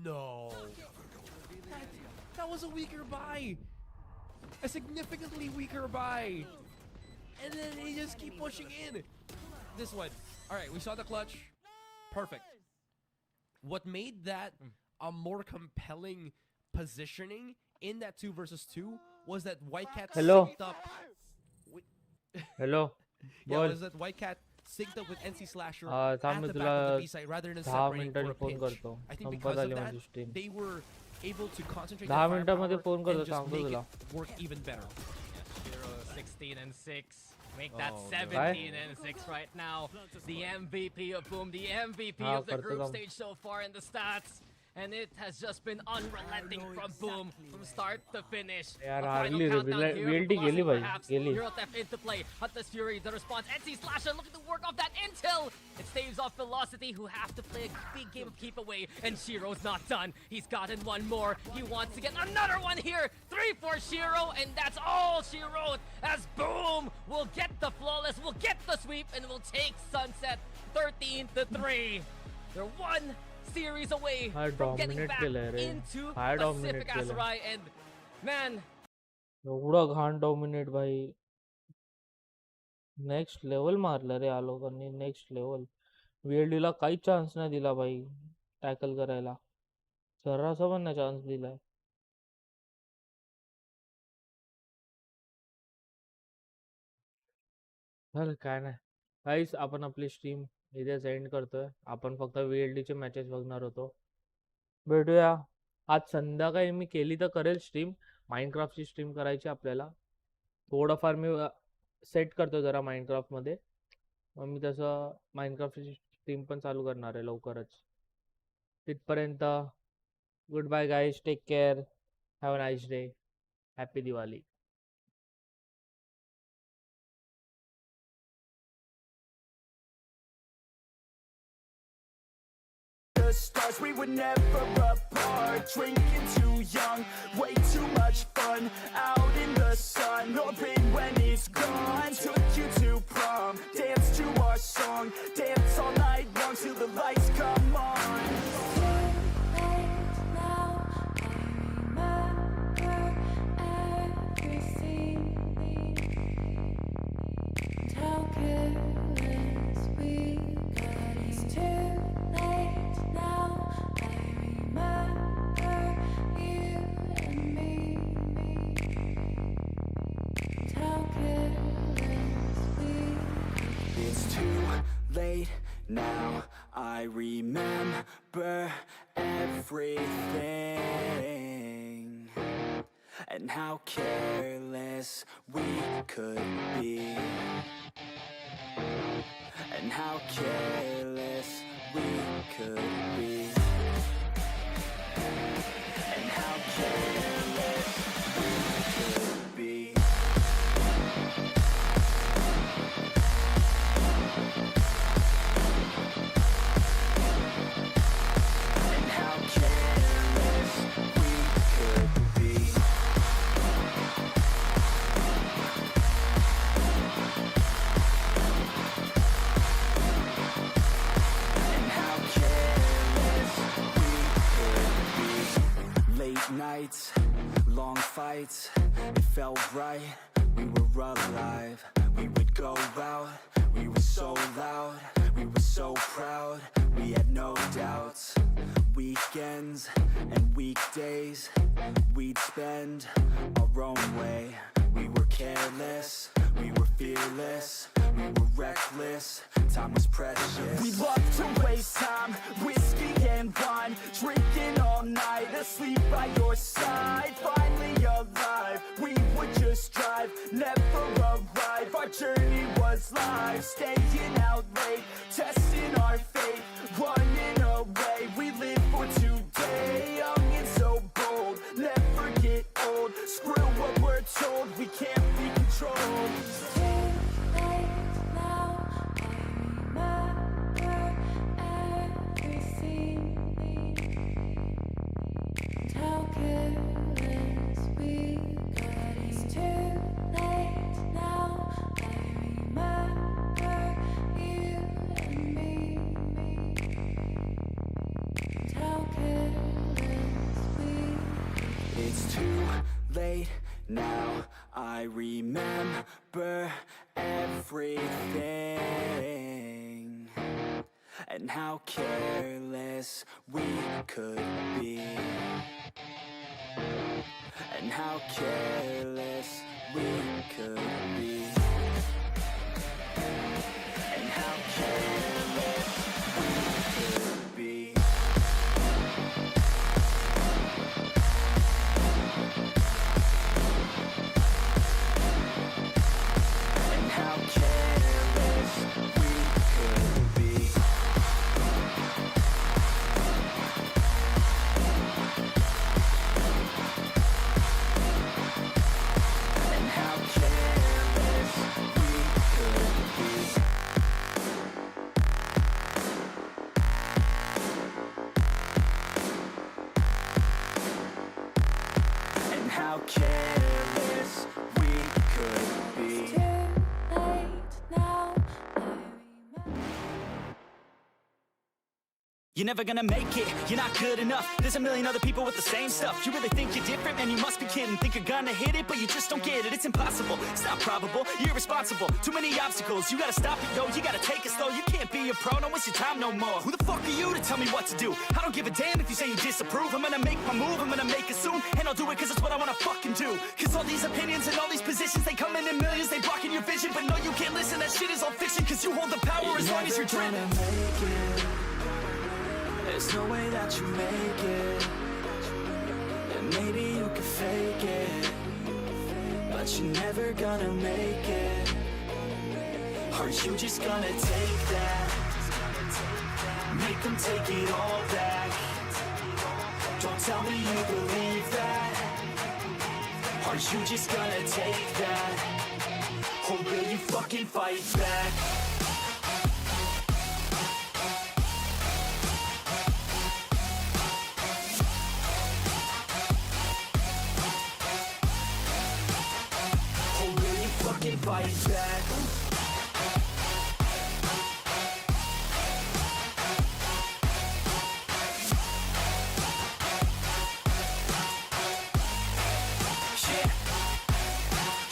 no. That was a weaker buy. A significantly weaker buy. And then they just keep pushing in. This one. All right, we saw the clutch. Perfect. What made that a more compelling positioning in that 2 versus 2 was that White Cat Hello. synced up. Hello Yeah, बोल was that White Cat synced up with NC Slasher थांब at me the back तुला of the B side rather than 10 separating for मिनिटांनी a phone pinch. करतो I think संपत because of आली that, माझी stream they were able to concentrate 10 their मिनिटांमध्ये firepower phone करतो and just सांगतो make तुला it work even better. Shiro 16 and 6. Make that Oh, no. 17 and 6 right now. The MVP of Boom, the MVP हाँ, of the करतो group काम. stage so far in the stats. And it has just been unrelenting from Boom from start to finish. यार, A final हारली रे, countdown here for VLT गेली Velocity भाई, perhaps. गेली. Hero Theft into play. Hunter's Fury, the response. NC Slasher looking to work off that intel. It staves off Velocity, who have to play a big game of keep away. And Shiro's not done. He's gotten one more. He wants to get another one here. 3 for Shiro, and that's all she wrote. As Boom will get the flawless, will get the sweep, and will take Sunset 13-3. They're one series away हाँ, from getting dominate back केलंय रे. into हाँ, dominate Pacific केलंय. Azurai. And man, एवढं घाण dominate भाई next level मारलं रे या लोकांनी नेक्स्ट लेवल VLD ला काही चान्स नाही दिला भाई टॅकल करायला जरासा पण नाही चान्स दिलाय चल काय नाही गाईस, आपण आपली स्ट्रीम इथेच एंड करतोय. आपण फक्त VLT चे मॅचेस बघणार होतो. भेटूया आज संध्याकाळी. मी केली तर करेल स्ट्रीम. माइनक्राफ्टची स्ट्रीम करायची आपल्याला. थोडंफार मी सेट करतो जरा माइनक्राफ्टमध्ये. मग मी तसं माइनक्राफ्टची स्ट्रीम पण चालू करणार आहे लवकरच. तिथपर्यंत good bye guys, take care, have a nice day, happy Diwali. The stars, we were never apart. Drinking too young, way too much fun. Out in the sun, hoping when it's gone. Took you to prom, dance to our song. Dance all night long till the lights come on. It's too late now, I remember everything, and how careless we could be, and how careless we could be, and how careless we could be. And how careless we could be. And how careless we could be. Late nights, long fights, it felt right, we were alive. We would go out, we were so loud, we were so proud, we had no doubts. Weekends and weekdays, we'd spend our own way. We were careless, we were fearless, we were reckless, time was precious. We loved to waste time, whiskey and wine, drinking all night, asleep by your side. Finally alive, we would just drive, never arrive. Our journey was live, staying out late, testing our fate, running away. We live for today, young and so bold, never get old. Screw what we're told, we can't be controlled. It's too late now, I remember everything, and how careless we could be, and how careless we could be, and how careless we could be. And how careless we could be. And how careless we could be. And how careless we could be. You're never gonna make it, you're not good enough. There's a million other people with the same stuff. You really think you're different? Man, you must be kidding. Think you're gonna hit it, but you just don't get it. It's impossible, it's not probable, you're irresponsible. Too many obstacles, you gotta stop it, yo. You gotta take it slow, you can't be a pro. Don't waste your time no more. Who the fuck are you to tell me what to do? I don't give a damn if you say you disapprove. I'm gonna make my move, I'm gonna make it soon. And I'll do it cause it's what I wanna fucking do. Cause all these opinions and all these positions, they come in millions, they blocking your vision. But no, you can't listen, that shit is all fiction. Cause you hold the power as long as you're dreaming. There's no way that you make it. And maybe you can fake it, but you're never gonna make it. Are you just gonna take that? Make them take it all back. Don't tell me you believe that. Are you just gonna take that? Or will you fucking fight back? Fight back.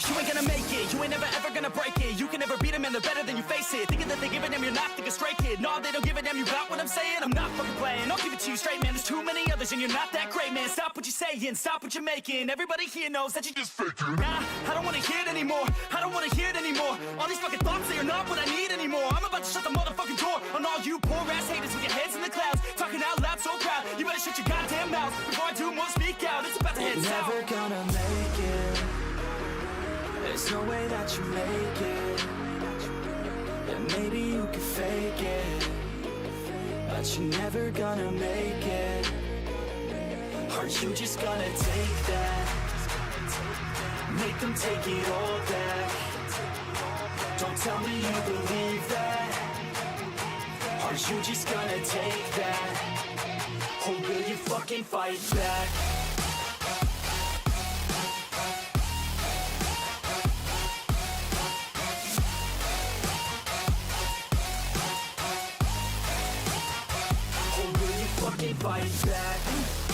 You ain't gonna make it, you ain't never ever gonna break it. You can never beat them and they're better than you face it. Thinking that they give a damn, you're not thinking straight, kid. No, they don't give a damn, you got what I'm saying? I'm not fucking playing, I'll give it to you straight, man. There's too many others and you're not that great, man. Stop what you're saying, stop what you're making. Everybody here knows that you just faking. Nah, I don't wanna hear it anymore, I don't wanna hear it anymore. All these fucking thoughts, they are not what I need anymore. I'm about to shut the motherfucking door on all you poor ass haters with your heads in the clouds, talking out loud so proud. You better shut your goddamn mouth before I do more, speak out. It's about to head south. You're never gonna make it. There's no way that you make it. And maybe you can fake it, but you're never gonna make it. Are you just gonna take that? Make them take it all back. Don't tell me you believe that. Are you just gonna take that? Or will you fucking fight back? Fight back.